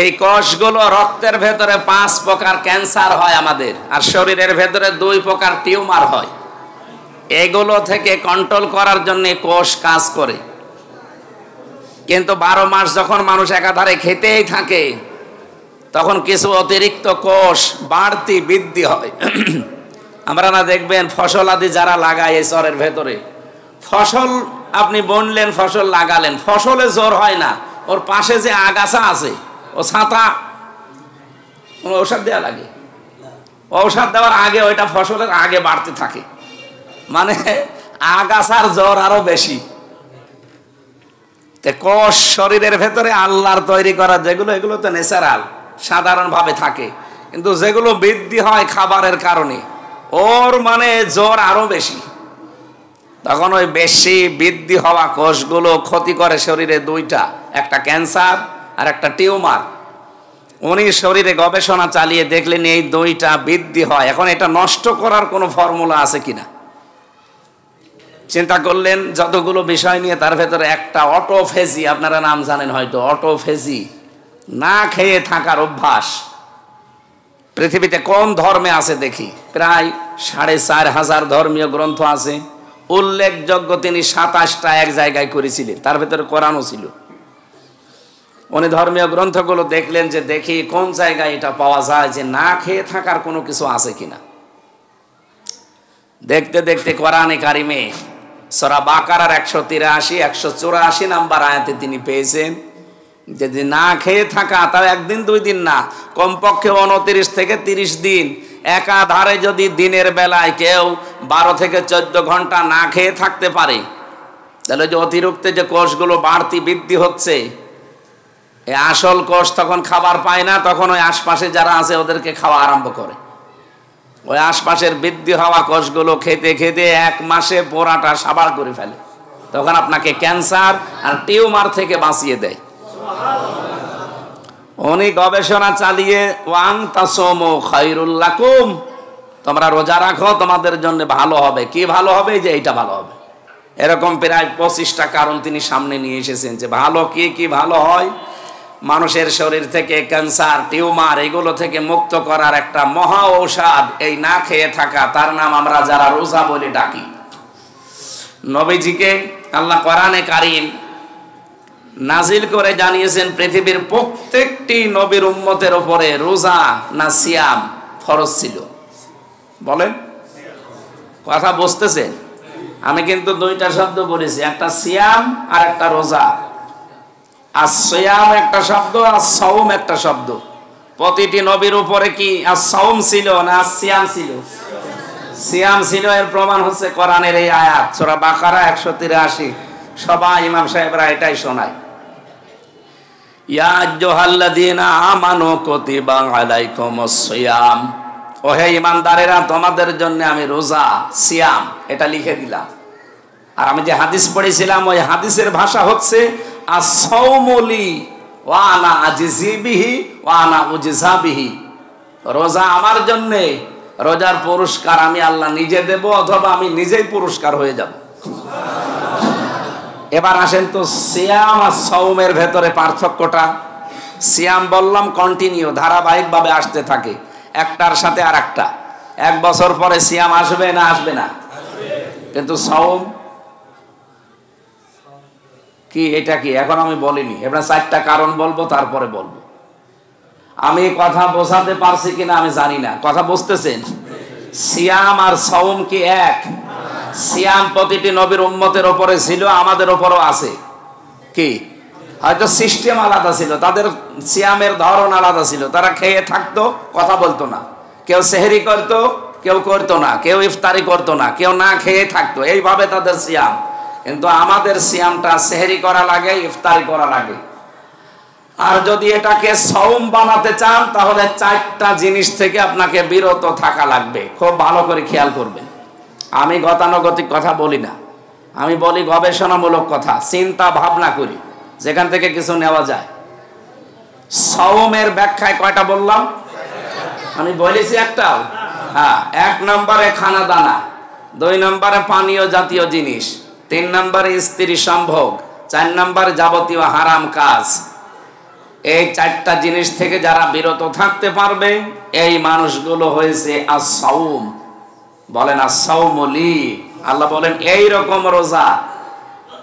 এই কোষগুলো রক্তের ভেতরে 5 প্রকার ক্যান্সার হয় আমাদের, আর শরীরের ভেতরে 2 প্রকার টিউমার হয়। এগুলো থেকে কন্ট্রোল করার জন্য কোষ কাজ করে। কিন্তু 12 মাস যখন মানুষ একাধারে খেতেই থাকে, তখন কিছু অতিরিক্ত কোষ বাড়তি বৃদ্ধি হয়। আমরা না দেখবেন ফসল আদি যারা লাগায় এই চরের ভেতরে, ফসল আপনি বুনলেন, ফসল লাগালেন, ফসলে জোর হয় না, ওর পাশে যে আগাছা আছে, ও ছাতা ঔষধ দেওয়া লাগে। ঔষধ দেওয়ার আগে ওইটা ফসলের আগে বাড়তে থাকে, মানে আগাছার জ্বর আরো বেশি। কোষ শরীরের ভেতরে আল্লাহর তৈরি করা যেগুলো, এগুলো তো ন্যাচারাল, সাধারণভাবে থাকে। কিন্তু যেগুলো বৃদ্ধি হয় খাবারের কারণে, ওর মানে জ্বর আরো বেশি। তখন ওই বেশি বৃদ্ধি হওয়া কোষগুলো ক্ষতি করে শরীরে 2টা, একটা ক্যান্সার আর একটা টিউমার। উনি শরীরে গবেষণা চালিয়ে দেখলেন এই 2টা বৃদ্ধি হয়। এখন এটা নষ্ট করার কোনো ফর্মুলা আছে কিনা চিন্তা করলেন। যতগুলো বিষয় নিয়ে তার ভেতরে একটা অটোফেজি, আপনারা নাম জানেন হয়তো, অটোফেজি, না খেয়ে থাকার অভ্যাস। পৃথিবীতে কোন ধর্মে আছে দেখি? প্রায় 4,500 ধর্মীয় গ্রন্থ আছে। উল্লেখযোগ্য তিনি 27টা এক জায়গায় করেছিলেন, তার ভেতরে কোরআনও ছিল। উনি ধর্মীয় গ্রন্থগুলো দেখলেন যে দেখি কোন জায়গায় এটা পাওয়া যায় যে না খেয়ে থাকার কোনো কিছু আছে কিনা। দেখতে দেখতে কোরআনে কারিমে সূরা বাকারার 183, 184 নাম্বার আয়াতে তিনি পেয়েছেন যে না খেয়ে থাকা, তাও 1 দিন 2 দিন না, কমপক্ষে 29 থেকে 30 দিন একাধারে যদি দিনের বেলায় কেউ 12 থেকে 14 ঘন্টা না খেয়ে থাকতে পারে, তাহলে যে অতিরিক্ত যে কোষগুলো বাড়তি বৃদ্ধি হচ্ছে, এই আসল কোষ তখন খাবার পায় না, তখন ওই আশপাশে যারা আছে ওদেরকে খাওয়া আরম্ভ করে। ওই আশপাশের বৃদ্ধি হওয়া কোষগুলো খেতে খেতে 1 মাসে পোড়াটা সাবার করে ফেলে, তখন আপনাকে ক্যান্সার আর টিউমার থেকে বাঁচিয়ে দেয়। উনি গবেষণা চালিয়ে ওয়ান তাসমু খায়রুল লাকুম, তোমরা রোজা রাখো তোমাদের জন্য ভালো হবে। কি ভালো হবে? যে এইটা ভালো হবে। এরকম প্রায় 25টা কারণ তিনি সামনে নিয়ে এসেছেন যে ভালো কি কি ভালো হয়। মানুষের শরীর থেকে ক্যান্সার টিউমার এগুলো থেকে মুক্ত করার একটা মহা ঔষধ এই না খেয়ে থাকা, তার নাম আমরা যারা রোজা বলে ডাকি। নবীজিকে আল্লাহ কোরআনে কারীম নাজিল করে জানিয়েছেন পৃথিবীর প্রত্যেকটি নবীর উম্মতের উপরে রোজা না সিয়াম ফরজ ছিল। বলেন, কথা বুঝতেছেন? আমি কিন্তু 2টা শব্দ বলেছি, একটা সিয়াম আর একটা রোজা। as-সিয়াম একটা শব্দ, as-সাওম একটা শব্দ। প্রতিটি নবীর উপরে কি as-সাওম ছিল না as-সিয়াম ছিল? সিয়াম ছিল। এর প্রমাণ হচ্ছে কোরআনের এই আয়াত, সূরা বাকারা 183। সবাই ইমাম সাহেবরা এটাই শোনায়, ইয়া আইয়ুহাল্লাযীনা আমানু কুতিবা আলাইকুমুস-সিয়াম, ও হে ঈমানদারেরা তোমাদের জন্য আমি রোজা সিয়াম এটা লিখে দিলাম। আর আমি যে হাদিস পড়েছিলাম ওই হাদিসের ভাষা হচ্ছে as-সাওমু লি ওয়া আনা আজজি বিহি ওয়া আনা উজজা বিহি, রোজা আমার জন্য, রোজার পুরস্কার আমি আল্লাহ নিজে দেব অথবা আমি নিজেই পুরস্কার হয়ে যাব। এবার আসেন তো সিয়াম আর সাওমের ভেতরে পার্থক্যটা। সিয়াম বললাম কন্টিনিউ, ধারাবাহিকভাবে আসতে থাকে, একটার সাথে আর একটা। 1 বছর পরে সিয়াম আসবে না আসবে না? কিন্তু সাওম কি, এটা কি এখন আমি বলিনি, এবার 4টা কারণ বলবো তারপরে বলবো। আমি কথা বোঝাতে পারছি কিনা আমি জানি না, কথা বুঝতেছেন? সিয়াম আর সাওম কি এক? সিয়াম প্রতিটি নবীর উম্মতের উপরে ছিল, আমাদের উপরও আছে। কি, হয়তো সিস্টেম আলাদা ছিল, তাদের সিয়ামের ধরন আলাদা ছিল। তারা খেয়ে থাকতো, কথা বলতো না। কেউ সেহরি করতো, কেউ করতো না, কেউ ইফতারি করতো না, কেউ না খেয়ে থাকতো, এইভাবে তাদের সিয়াম। কিন্তু আমাদের সিয়ামটা সেহরি করা লাগে, ইফতারি করা লাগে। আর যদি এটাকে সাওম বানাতে চান তাহলে 4টা জিনিস থেকে আপনাকে বিরত থাকা লাগবে। খুব ভালো করে খেয়াল করবেন। আমি গতানুগতিক কথা বলি না, আমি বলি গবেষণামূলক কথা, চিন্তা ভাবনা করি, যেখান থেকে কিছু নেওয়া যায়। সাওমের ব্যাখ্যায় কয়টা বললাম? আমি বলেছি একটাও? হ্যাঁ। 1 নম্বরে খানা দানা, 2 নম্বরে পানীয় জাতীয় জিনিস, 3 নম্বরে স্ত্রী সম্ভোগ, 4 নম্বরে যাবতীয় হারাম কাজ। এই 4টা জিনিস থেকে যারা বিরত থাকতে পারবে এই মানুষগুলো হয়েছে as-সাওম। বলেন as-সাওমু লি। আল্লাহ বলেন এই রকম রোজা,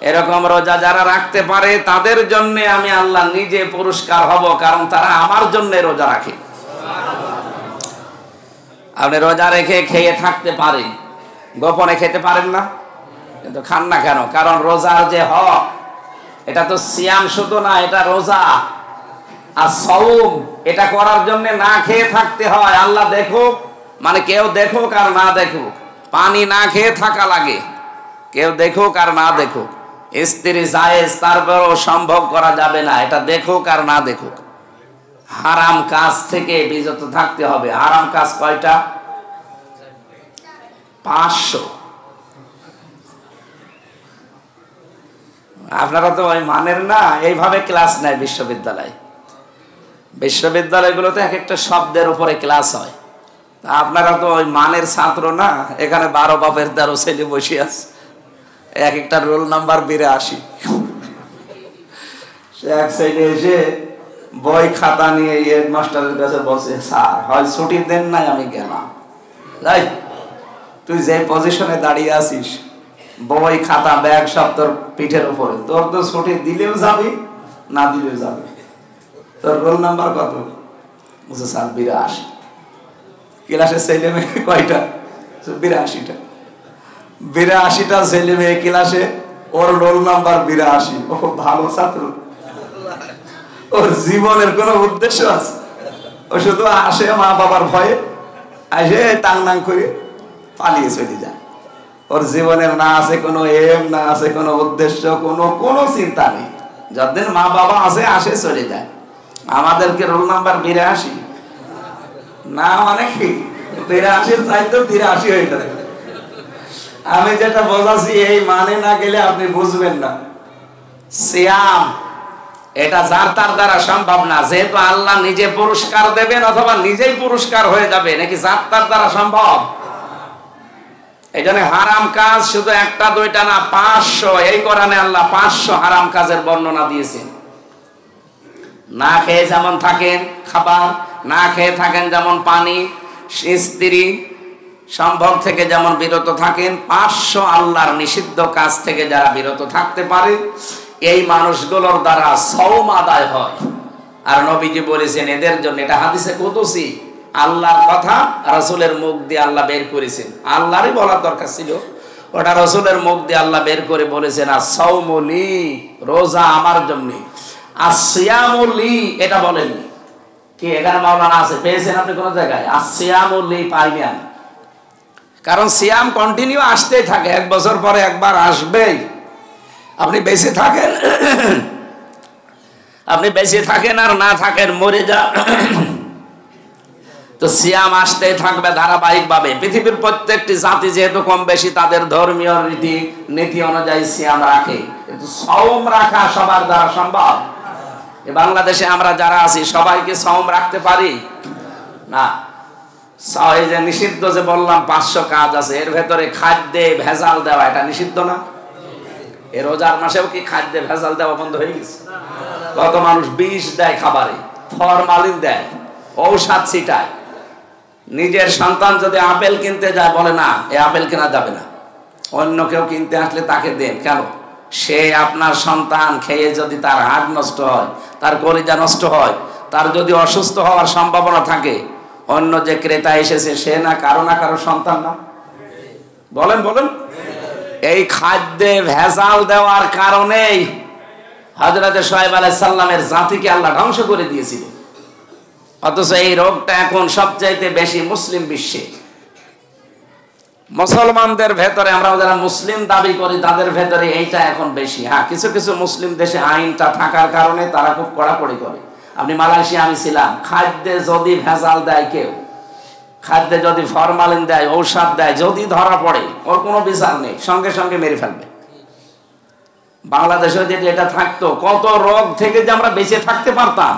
এরকম রোজা যারা রাখতে পারে তাদের জন্য আমি আল্লাহ নিজে পুরস্কার হব, কারণ তারা আমার জন্য রোজা রাখে। আপনি রোজা রেখে খেয়ে থাকতে পারেন, গোপনে খেতে পারেন না, কিন্তু খান না কেন? কারণ রোজার যে হক, এটা তো সিয়াম শুধু না, এটা রোজা। আর সাওম এটা করার জন্য না খেয়ে থাকতে হয়। আল্লাহ দেখুক, মানে কেউ দেখুক আর না দেখুক, পানি না খেয়ে থাকা লাগে, কেউ দেখুক আর না দেখুক। স্ত্রী জায়েজ, তারপরও সম্ভব করা যাবে না, এটা দেখুক আর না দেখুক। হারাম কাজ থেকে বিরত থাকতে হবে। হারাম কাজ কয়টা? 500। আপনারা তো ওই মানের না, এইভাবে ক্লাস নেয় বিশ্ববিদ্যালয়। বিশ্ববিদ্যালয়গুলোতে এক একটা শব্দের উপরে ক্লাস হয়। আপনারা তো ওই মানের ছাত্র না, এখানে 12 বাপের 13 ছেলে বসে আছে, এক একটা রোল নাম্বার 82। সে এক সাইডে এসে বই খাতা নিয়ে হেডমাস্টারের কাছে বসে, স্যার হয় ছুটি দেন নাই, আমি গেলাম। যাই, তুই যে পজিশনে দাঁড়িয়ে আছিস, বই খাতা ব্যাগ সব তোর পিঠের উপরে, তোর তো ছুটি দিলেও যাবি না দিলেও যাবি। তোর রোল নাম্বার কত? বুঝছো স্যার 82। ক্লাসের ছেলে মেয়ে কয়টা? 82টা। 82টা ছেলে মেয়ে ক্লাসে, ওর রোল নাম্বার 82। ও ভালো ছাত্র, ওর জীবনের কোনো উদ্দেশ্য আছে? ও শুধু আসে মা বাবার ভয়ে, আসে টাং টাং করে পালিয়ে চলে যায়। ওর জীবনের না আছে কোনো এম, না আছে কোনো উদ্দেশ্য, কোনো চিন্তা নেই। যতদিন মা বাবা আছে আসে চলে যায়। আমাদেরকে রোল নাম্বার 82 না, মানে কি 83 চাইতো 83 হয়ে যাবে। আমি যেটা বোঝাচ্ছি এই মানে না গেলে আপনি বুঝবেন না। সিয়াম এটা যার তার দ্বারা সম্ভব না, যেহেতু আল্লাহ নিজে পুরস্কার দেবেন অথবা নিজেই পুরস্কার হয়ে যাবে, নাকি যার তার দ্বারা সম্ভব? এই জন্য হারাম কাজ শুধু একটা দুইটা না, 500। এই কোরআনে আল্লাহ 500 হারাম কাজের বর্ণনা দিয়েছেন। না খেয়ে যেমন থাকেন খাবার, না খেয়ে থাকেন যেমন পানি, স্ত্রী সম্ভব থেকে যেমন বিরত থাকেন, 500 আল্লাহর নিষিদ্ধ কাজ থেকে যারা বিরত থাকতে পারে এই মানুষগুলোর দ্বারা সওম আদায় হয়। আর নবীজি বলেছেন এদের জন্য, এটা হাদিসে কুদসি, আল্লাহর কথা রাসূলের মুখ দিয়ে আল্লাহ বের করেছেন। আল্লাহরই বলার দরকার ছিল, ওটা রাসূলের মুখ দিয়ে আল্লাহ বের করে বলেছেন আস-সাওমু লি, রোজা আমার জন্য, আস-সিয়ামু লি এটা বলেননি। কি এখানে মাওলানা আছে, পেয়েছেন আপনি কোন জায়গায়? আস-সিয়ামু লি পাইনি আমি। কারণ সিয়াম কন্টিনিউ আসতেই থাকে, 1 বছর পরে একবার আসবেই। আপনি বেঁচে থাকেন, আপনি বেঁচে থাকেন আর না থাকেন, মরে যা, তো সিয়াম আসতেই থাকবে ধারাবাহিকভাবে। পৃথিবীর প্রত্যেকটি জাতি যেহেতু কম বেশি তাদের ধর্মীয় রীতি নীতি অনুযায়ী সিয়াম রাখে, কিন্তু সওম রাখা সবার দ্বারা সম্ভব? বাংলাদেশে আমরা যারা আছি সবাই কি সওম রাখতে পারি? না। এই যে নিষিদ্ধ যে বললাম 500 কাজ আছে, এর ভেতরে খাদ্যে ভেজাল দেওয়া এটা নিষিদ্ধ না? এই রোজার মাসেও কি খাদ্যে ভেজাল দেওয়া বন্ধ হয়ে গেছে? কত মানুষ বিষ দেয় খাবারে, ফরমালিন দেয়, ঔষধ ছিটায়। নিজের সন্তান যদি আপেল কিনতে যায় বলে না, এই আপেল কেনা যাবে না, অন্য কেউ কিনতে আসলে তাকে দেন। কেন? সে আপনার সন্তান খেয়ে যদি তার হাড় নষ্ট হয়, তার কলিজা নষ্ট হয়, তার যদি অসুস্থ হওয়ার সম্ভাবনা থাকে, অন্য যে ক্রেতা এসেছে সে না কারো সন্তান না? বলেন বলেন। এই খাদ্যে ভেজাল দেওয়ার কারণেই হযরত শুআয়ব আলাইহিস সালামের জাতিকে আল্লাহ ধ্বংস করে দিয়েছিল। অথচ এই রোগটা এখন সবচাইতে বেশি মুসলিম বিশ্বে। মুসলমানদের ভেতরে, আমরা যারা মুসলিম দাবি করি তাদের ভেতরে এইটা এখন বেশি। হ্যাঁ, কিছু কিছু মুসলিম দেশে আইনটা থাকার কারণে তারা খুব কড়াকড়ি করে। আপনি মালয়েশিয়া, আমি ছিলাম, খাদ্যে যদি ভেজাল দেয় কেউ, খাদ্যে যদি ফরমালিন দেয়, ঔষধ দেয়, যদি ধরা পড়ে ওর কোনো বিচার নেই, সঙ্গে সঙ্গে মেরে ফেলবে। বাংলাদেশে যদি এটা থাকতো, কত রোগ থেকে যে আমরা বেঁচে থাকতে পারতাম,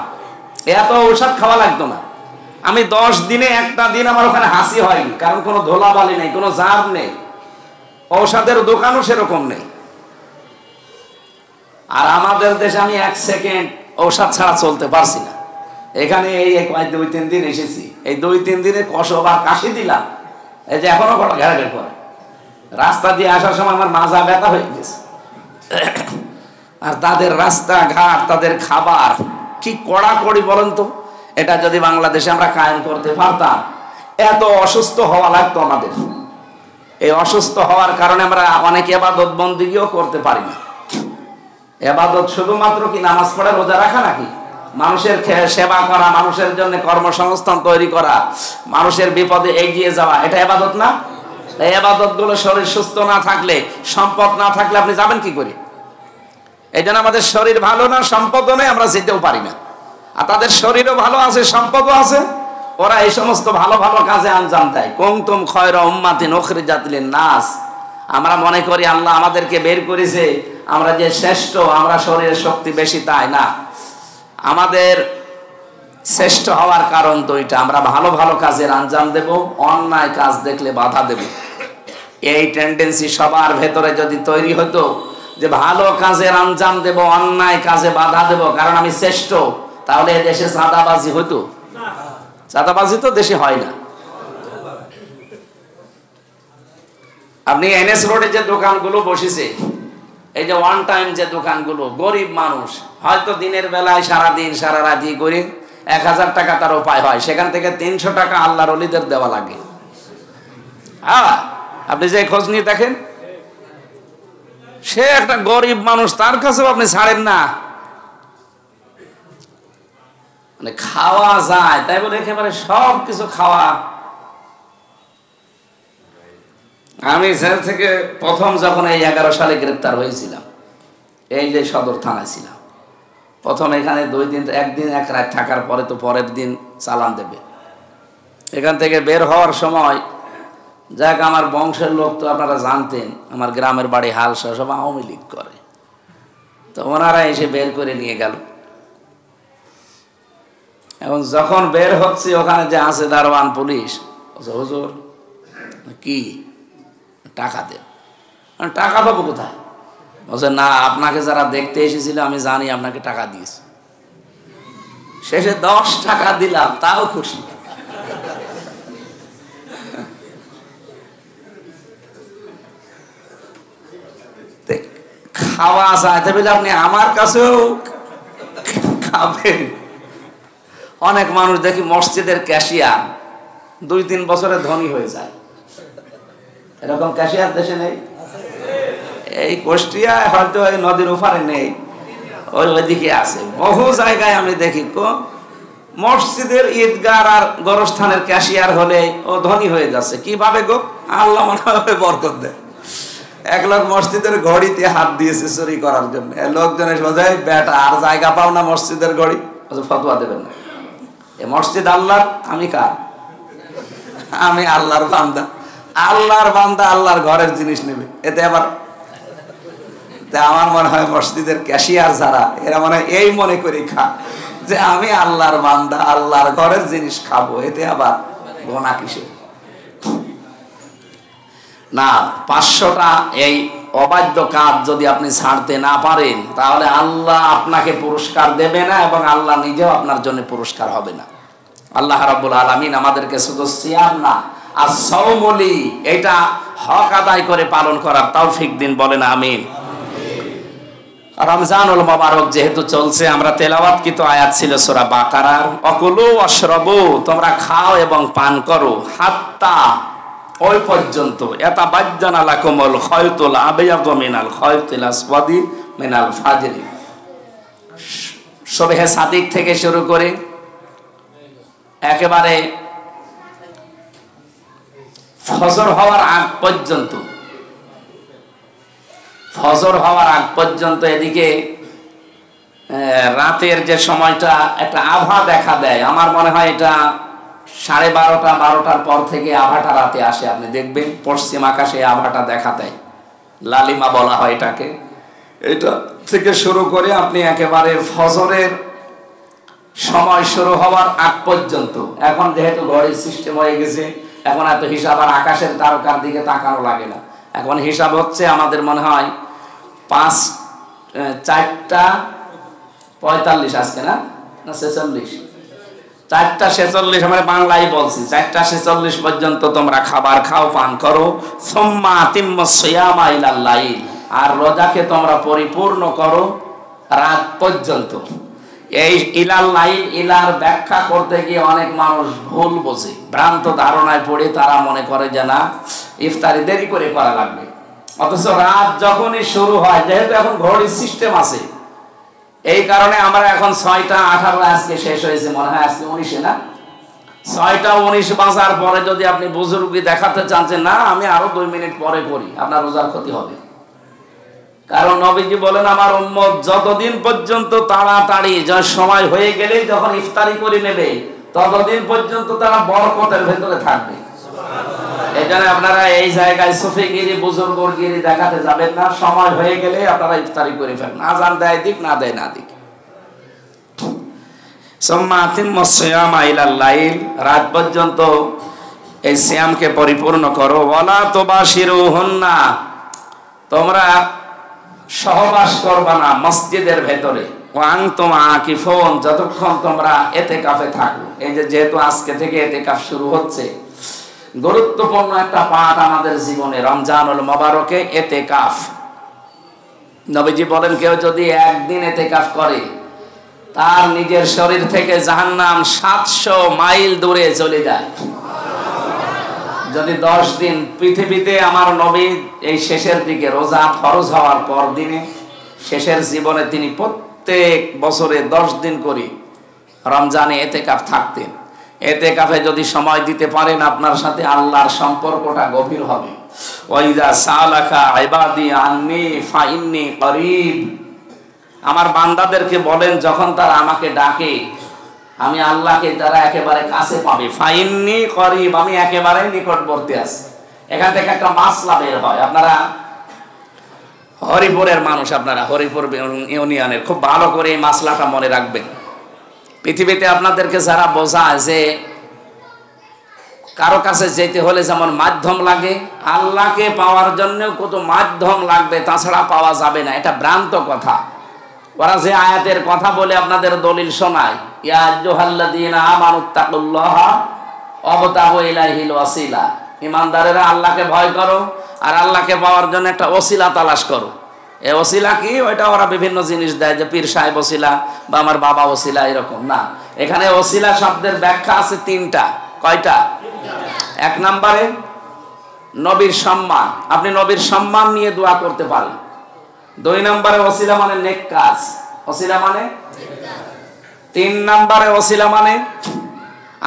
এত ঔষধ খাওয়া লাগতো না। আমি 10 দিনে একটা দিন আমার ওখানে হাসি হয়নি, কারণ কোনো ধোলাবালি নেই, কোনো জার নেই, ঔষধের দোকানও সেরকম নেই। আর আমাদের দেশে আমি 1 সেকেন্ড ঔষধ ছাড়া চলতে পারছি না। এখানে এই 2-3 দিন এসেছি, এই 2-3 দিনে কসবার কাশি দিলাম, এই যে এখনো ঘেরাঘের করে। রাস্তা দিয়ে আসার সময় আমার মাজা ব্যথা হয়ে গেছে। আর তাদের রাস্তাঘাট, তাদের খাবার কি কড়াকড়ি বলেন তো। এটা যদি বাংলাদেশে আমরা কায়েম করতে পারতাম, এত অসুস্থ হওয়া লাগতো আমাদের। এই অসুস্থ হওয়ার কারণে আমরা অনেক ইবাদত বন্দেগীও করতে পারি না। ইবাদত শুধুমাত্র কি নামাজ পড়া, রোজা রাখা নাকি? মানুষের সেবা করা, মানুষের জন্য কর্মসংস্থান তৈরি করা, মানুষের বিপদে এগিয়ে যাওয়া, এটা ইবাদত না? এই ইবাদত গুলো শরীর সুস্থ না থাকলে, সম্পদ না থাকলে আপনি যাবেন কি করে? এই জন্য আমাদের শরীর ভালো না, সম্পদও নেই, আমরা যেতেও পারি না। আর তাদের শরীরও ভালো আছে, সম্পদও আছে, ওরা এই সমস্ত ভালো ভালো কাজে আঞ্জাম দেয়। কুনতুম খায়রা উম্মাতিন উখরিজাত লিন-নাস। আমরা মনে করি আল্লাহ আমাদেরকে বের করেছে, আমরা যে শ্রেষ্ঠ, আমরা শরীরের শক্তি বেশি, তাই না। আমাদের শ্রেষ্ঠ হওয়ার কারণ তো এটা, আমরা ভালো ভালো কাজের আঞ্জাম দেব, অন্যায় কাজ দেখলে বাধা দেব। এই টেন্ডেন্সি সবার ভেতরে যদি তৈরি হতো যে ভালো কাজের আঞ্জাম দেব, অন্যায় কাজে বাধা দেব, কারণ আমি শ্রেষ্ঠ, তাহলে দেশে চাঁদাবাজি হতো? চাঁদাবাজি তো দেশে হয় না। আপনি NS রোডে যে দোকানগুলো বসেছে, এই যে ওয়ান টাইম যে দোকানগুলো, গরিব মানুষ হয়তো দিনের বেলায় সারাদিন সারা রাতি করে 1000 টাকা তার উপায় হয়, সেখান থেকে 300 টাকা আল্লাহর ওলিদের দেওয়া লাগে। হ্যাঁ, আপনি যে খোঁজ নিয়ে দেখেন, সে একটা গরিব মানুষ, তার কাছেও আপনি ছাড়েন না। মানে খাওয়া যায় তাই বলে একেবারে সব কিছু খাওয়া। আমি জেল থেকে প্রথম যখন এই 11 সালে গ্রেপ্তার হয়েছিলাম, এই যে সদর থানায় ছিলাম, প্রথম এখানে 2 দিন, একদিন এক রাত থাকার পরে তো পরের দিন চালান দেবে। এখান থেকে বের হওয়ার সময় যাক আমার বংশের লোক তো আপনারা জানতেন, আমার গ্রামের বাড়ি হালসা, সব আওয়ামী লীগ করে, তো ওনারা এসে বের করে নিয়ে গেল। এখন যখন বের হচ্ছে ওখানে যে আছে দারোয়ান পুলিশ, হুজুর কি টাকা দেন? টাকা পাবো কোথায়? বলছে না, আপনাকে যারা দেখতে এসেছিল আমি জানি আপনাকে টাকা দিয়েছি। শেষে 10 টাকা দিলাম, তাও খুশি। খাওয়া চাইতে পেলে আপনি আমার কাছেও খাবেন। অনেক মানুষ দেখি মসজিদের ক্যাশিয়ার 2-3 বছরে ধনী হয়ে যায়। এরকম ক্যাশিয়ার দেশে নেই? এই কুষ্টিয়ায় হয়তো এই নদীর ওপারে নেই, ওইদিকে আছে। বহু জায়গায় আমি দেখি মসজিদের ঈদগাহ আর গোরস্থানের ক্যাশিয়ার হলে ও ধনী হয়ে যাচ্ছে। কিভাবে গো? আল্লাহ মনে হয় বরকত দেয়। এক লোক মসজিদের ঘড়িতে হাত দিয়েছে চুরি করার জন্য। লোকজন এসে বলে, বেটা আর জায়গা পাও না মসজিদের ঘড়ি, ফতোয়া দেবেন না। এ মসজিদ আল্লাহর, আমি কার? আমি আল্লাহর বান্দা। আল্লাহর বান্দা আল্লাহর ঘরের জিনিস নেবে, এতে আবার আমার মনে হয় মসজিদের ক্যাশিয়ার যারা, এরা মনে হয় এই মনে করে খা যে আমি আল্লাহর বান্দা, আল্লাহর ঘরের জিনিস খাবো, এতে আবার গোনা কিসের? না, 500টা এই অবাধ্য কাজ যদি আপনি ছাড়তে না পারেন তাহলে আল্লাহ আপনাকে পুরস্কার দেবে না এবং আল্লাহ নিজেও আপনার জন্য পুরস্কার হবে না। আল্লাহ রাব্বুল আলামিন আমাদেরকে শুধু সিয়াম না, as-সাওমুলি এটা হক আদায় করে পালন করার তৌফিক দিন, বলেন আমিন। রমজানুল মুবারক যেহেতু চলছে, আমরা তেলাওয়াতকৃত আয়াত ছিল সূরা বাকারার, অকুলু ওয়াশরাবু, তোমরা খাও এবং পান করো, হাত্তা ওই পর্যন্ত, ইয়াতাবাজ্জানা লাকুমুল খায়তুল আবিয়াদু মিনাল খায়তিল আসওয়াদি মিনাল ফাজরি, সুবহে সাদিক থেকে শুরু করে একেবারে ফজর হওয়ার আগ পর্যন্ত, ফজর হওয়ার আগ পর্যন্ত এদিকে রাতের যে সময়টা একটা আভা দেখা দেয়, আমার মনে হয় এটা 12:30 12টার পর থেকে আভাটা রাতে আসে। আপনি দেখবেন পশ্চিম আকাশে আভাটা দেখা দেয়, লালিমা বলা হয় এটাকে। এটা থেকে শুরু করে আপনি একেবারে ফজরের সময় শুরু হওয়ার আগ পর্যন্ত, এখন যেহেতু ঘড়ির সিস্টেম হয়ে গেছে, এখন এত হিসাব আর আকাশের তারকার দিকে তাকানো লাগে না। এখন হিসাব হচ্ছে আমাদের মনে হয় 4:45 আজকে, না 46, 4:46, আমরা বাংলায় বলছি, 4:46 পর্যন্ত তোমরা খাবার খাও, পান করো। সুম্মা আতিম্মুস সিয়ামা ইলাল লাইল, আর রোজাকে তোমরা পরিপূর্ণ করো রাত পর্যন্ত। এই ইলাল লাইল, ইলার ব্যাখ্যা করতে গিয়ে অনেক মানুষ ভুল বোঝে, ভ্রান্ত ধারণায় পড়ে তারা মনে করে যে না ইফতারি দেরি করে করা লাগবে, অথচ রাত যখনই শুরু হয়, যেহেতু এখন ঘড়ির সিস্টেম আছে, এই কারণে আমরা এখন 6:18 আজকে শেষ হয়েছে, মনে হয় আজকে 19, না 6:19 বাজার পরে যদি আপনি বুজুর্গি দেখাতে চান যে না আমি আরো 2 মিনিট পরে করি, আপনার রোজার ক্ষতি হবে। কারণ নবীজি বলেন আমার উম্মত যতদিন পর্যন্ত তাড়াতাড়ি, যার সময় হয়ে গেলেই যখন ইফতারি করে নেবে, ততদিন পর্যন্ত তারা বরকতের ভেতরে থাকবে। এখানে আপনারা এই জায়গায় সুফিগিরি বুজুর্গগিরি দেখাতে যাবেন না, সময় হয়ে গেলে আপনারা ইফতারি করে ফেলেন, আযান দেয় দিক, না দেয় না দিক। সুম্মা আতিম্মুস সিয়ামা ইলাল লাইল, রাত পর্যন্ত এই সিয়ামকে পরিপূর্ণ করো। ওয়ালা তুবাশিরুহুন্না, তোমরা সহবাস করবা না মসজিদের ভেতরে। ওয়া আনতুম আকিফুন, যতক্ষণ তোমরা ইতিকাফে থাকো। এই যে যেহেতু আজকে থেকে ইতিকাফ শুরু হচ্ছে, গুরুত্বপূর্ণ একটা পাঠ আমাদের জীবনে, রমজানুল মুবারকে ইতিকাফ। নবীজি বলেন কেউ যদি একদিন ইতিকাফ করে, তার নিজের শরীর থেকে জাহান্নাম 700 মাইল দূরে চলে যায়। যদি 10 দিন, পৃথিবীতে আমার নবী এই শেষের দিকে রোজা ফরজ হওয়ার পর দিনে, শেষের জীবনে তিনি প্রত্যেক বছরে 10 দিন করে রমজানে ইতিকাফ থাকতেন। ইতিকাফে যদি সময় দিতে পারেন, আপনার সাথে আল্লাহর সম্পর্কটা গভীর হবে। ওয়াইদা সালাকা ইবাদি আন্নি ফাইন্নি করিব, আমার বান্দাদেরকে বলেন যখন তারা আমাকে ডাকে আমি আল্লাহকে তারা একেবারে কাছে পাবে। ফাইন্নি করিব, আমি একেবারে নিকটবর্তী আছি। এখান থেকে একটা মাসলা বের হয়। আপনারা হরিপুরের মানুষ, আপনারা হরিপুর ইউনিয়নের, খুব ভালো করে এই মাসলাটা মনে রাখবেন। পৃথিবীতে আপনাদেরকে যারা বোঝায় যে কারো কাছে যেতে হলে যেমন মাধ্যম লাগে, আল্লাহকে পাওয়ার জন্য কত মাধ্যম লাগবে, তাছাড়া পাওয়া যাবে না, এটা ভ্রান্ত কথা। ওরা যে আয়াতের কথা বলে আপনাদের দলিল শোনায়, ইয়া আইয়ুহাল্লাযীনা আমানুত্তাকুল্লাহা ওয়াবতাগু ইলাইহিল ওয়াসিলা, ঈমানদারেরা আল্লাহকে ভয় করো আর আল্লাহকে পাওয়ার জন্য একটা ওসিলা তালাশ করো। এই ওসিলা কি? ওইটা ওরা বিভিন্ন জিনিস দেয়, যে পীর সাহেব ওসিলা বা আমার বাবা ওসিলা, এরকম না। এখানে ওসিলা শব্দের ব্যাখ্যা আছে তিনটা। কয়টা? এক নম্বরে নবীর সম্মান, আপনি নবীর সম্মান নিয়ে দোয়া করতে পারেন। দুই নম্বরে ওসিলা মানে নেক কাজ, ওসিলা মানে। তিন নম্বরে ওসিলা মানে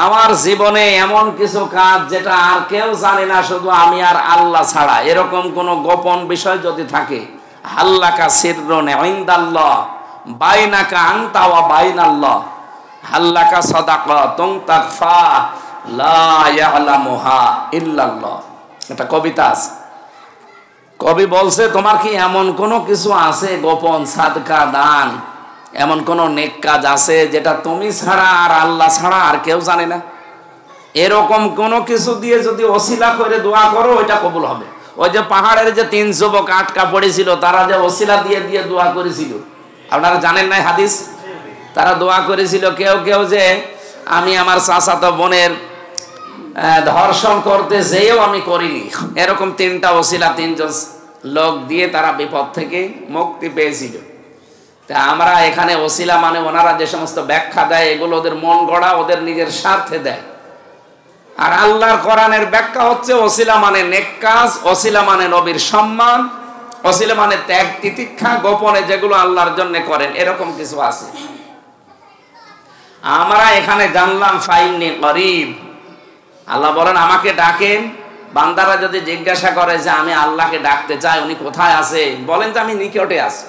আমার জীবনে এমন কিছু কাজ যেটা আর কেউ জানে না, শুধু আমি আর আল্লাহ ছাড়া, এরকম কোন গোপন বিষয় যদি থাকে, হাল্লাকা সিররুন ইনদাল্লাহ বাইনাকা আনতা ওয়া বাইনাল্লাহ, হাল্লাকা সাদাকাতুন তাকফা লা ইয়ালামুহা ইল্লাল্লাহ। এটা কবিতা আছে। কবি বলছে তোমার কি এমন কোনো কিছু আছে, গোপন সাদকা দান, এমন কোন নেক কাজ আছে যেটা তুমি ছাড়া আর আল্লাহ ছাড়া আর কেউ জানে না? এরকম কোন কিছু দিয়ে যদি ওসিলা করে দোয়া করো, ওইটা কবুল হবে। ওই যে পাহাড়ের যে 3 যুবক আটকা পড়েছিল, তারা যে ওসিলা দিয়ে দিয়ে দোয়া করেছিল, আপনারা জানেন না হাদিস? তারা দোয়া করেছিল, কেউ কেউ যে আমি আমার চাচাতো বোনের ধর্ষণ করতে যেও আমি করিনি, এরকম 3টা ওসিলা 3 জন লোক দিয়ে তারা বিপদ থেকে মুক্তি পেয়েছিল। তা আমরা এখানে ওসিলা মানে ওনারা যে সমস্ত ব্যাখ্যা দেয়, এগুলো ওদের মন গড়া, ওদের নিজের স্বার্থে দেয়। আর আল্লাহর কোরআনের ব্যাখ্যা হচ্ছে ওসিলা মানে নেক কাজ, ওসিলা মানে নবীর সম্মান, ওসিলা মানে ত্যাগ তিতিক্ষা, গোপনে যেগুলো আল্লাহর জন্য করেন, এরকম কিছু আছে। আমরা এখানে জানলাম ফাইন্নি করিব, আল্লাহ বলেন আমাকে ডাকেন। বান্দারা যদি জিজ্ঞাসা করে যে আমি আল্লাহকে ডাকতে চাই, উনি কোথায় আছে, বলেন যে আমি নিকটে আছি।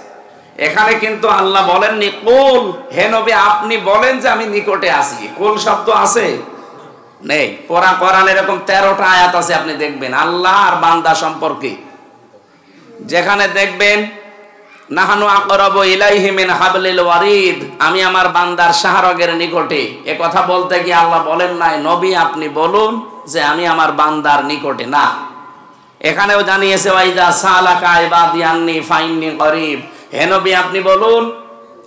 এখানে কিন্তু আল্লাহ বলেননি কুল, হে নবী আপনি বলেন যে আমি নিকটে আছি। কুল শব্দ আছে? নেই। কোরআন এরকম 13টা আয়াত আছে, আপনি দেখবেন আল্লাহ আর বান্দা সম্পর্কে, যেখানে দেখবেন নাহানু আকরাবু ইলাইহি মিন হাবলিল ওয়ারিদ, আমি আমার বান্দার শাহরগের নিকটে। এ কথা বলতে গিয়ে আল্লাহ বলেন নাই নবী আপনি বলুন যে আমি আমার বান্দার নিকটে না। এখানেও জানিয়েছে ওয়াইদা সালাকা ইবাদি আন্নি ফাইন্নি করিব, হে নবী আপনি বলুন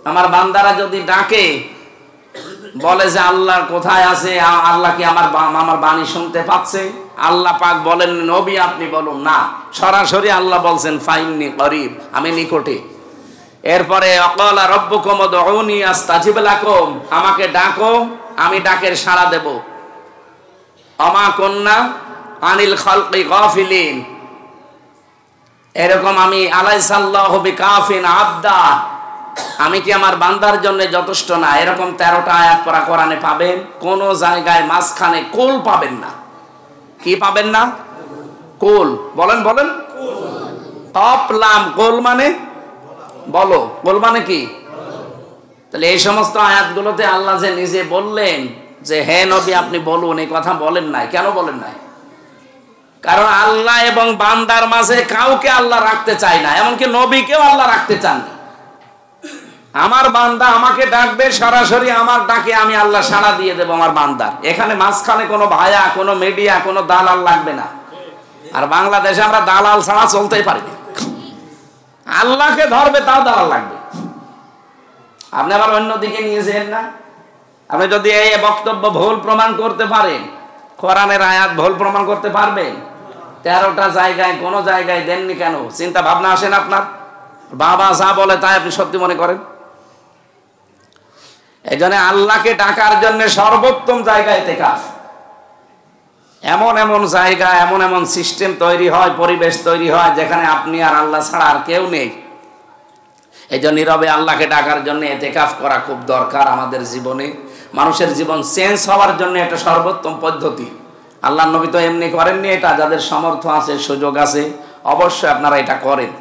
আমার বান্দারা যদি ডাকে, বলে যে আল্লাহ কোথায় আছে, আল্লাহ কি আমার বাণী শুনতে পাচ্ছে, আল্লাহ পাক বলেন নবী আপনি বলুন না, সরাসরি আল্লাহ বলছেন ফাইন্নি করিব, আমি নিকটে। এরপরে অকালা রব্বুকুম উদউনি আস্তাজিব লাকুম, আমাকে ডাকো আমি ডাকের সাড়া দেব। আমা কুন্না আনিল খালকি গাফিলিন, এরকম আমি আলাইসাল্লাহু বিকাফিন আবদা, আমি কি আমার বান্দার জন্য যথেষ্ট না, এরকম 13টা আয়াত পড়া কোরআনে পাবেন। কোন জায়গায় মাঝখানে কুল পাবেন না। কি পাবেন না? কুল। বলেন বলেন। কুল মানে বলো, কুল মানে কি? তাহলে এই সমস্ত আয়াতগুলোতে আল্লাহ যে নিজে বললেন যে হে নবী আপনি বলুন, এই কথা বলেন নাই। কেন বলেন নাই? কারণ আল্লাহ এবং বান্দার মাঝে কাউকে আল্লাহ রাখতে চায় না, এমনকি নবীকেও আল্লাহ রাখতে চান না। আমার বান্দা আমাকে ডাকবে, সরাসরি আমার ডাকে আমি আল্লাহ সাড়া দিয়ে দেব আমার বান্দার। এখানে মাঝখানে কোনো ভায়া, কোনো মিডিয়া, কোনো দালাল লাগবে না। আর বাংলাদেশে আমরা দালাল ছাড়া চলতেই পারি না। আল্লাহকে ধরবে তাও দালাল লাগবে। আপনি আবার অন্যদিকে নিয়ে যেন না। আপনি যদি এই বক্তব্য ভুল প্রমাণ করতে পারেন, কোরআনের আয়াত ভুল প্রমাণ করতে পারবেন, 13টা জায়গায় কোন জায়গায় দেননি কেন? চিন্তা ভাবনা আসেন আপনার? বাবা যা বলে তাই আপনি সত্যি মনে করেন? এই জন্য আল্লাহকে ডাকার জন্য সর্বোত্তম জায়গায় ইতিকাফ। এমন এমন জায়গা, এমন এমন সিস্টেম তৈরি হয়, পরিবেশ তৈরি হয় যেখানে আপনি আর আল্লাহ ছাড়া আর কেউ নেই। এই জন্য নীরবে আল্লাহকে ডাকার জন্য ইতিকাফ করা খুব দরকার আমাদের জীবনে। মানুষের জীবন চেঞ্জ হওয়ার জন্য এটা সর্বোত্তম পদ্ধতি। আল্লাহর নবী তো এমনি করেননি এটা, যাদের সামর্থ্য আছে, সুযোগ আছে, অবশ্যই আপনারা এটা করেন।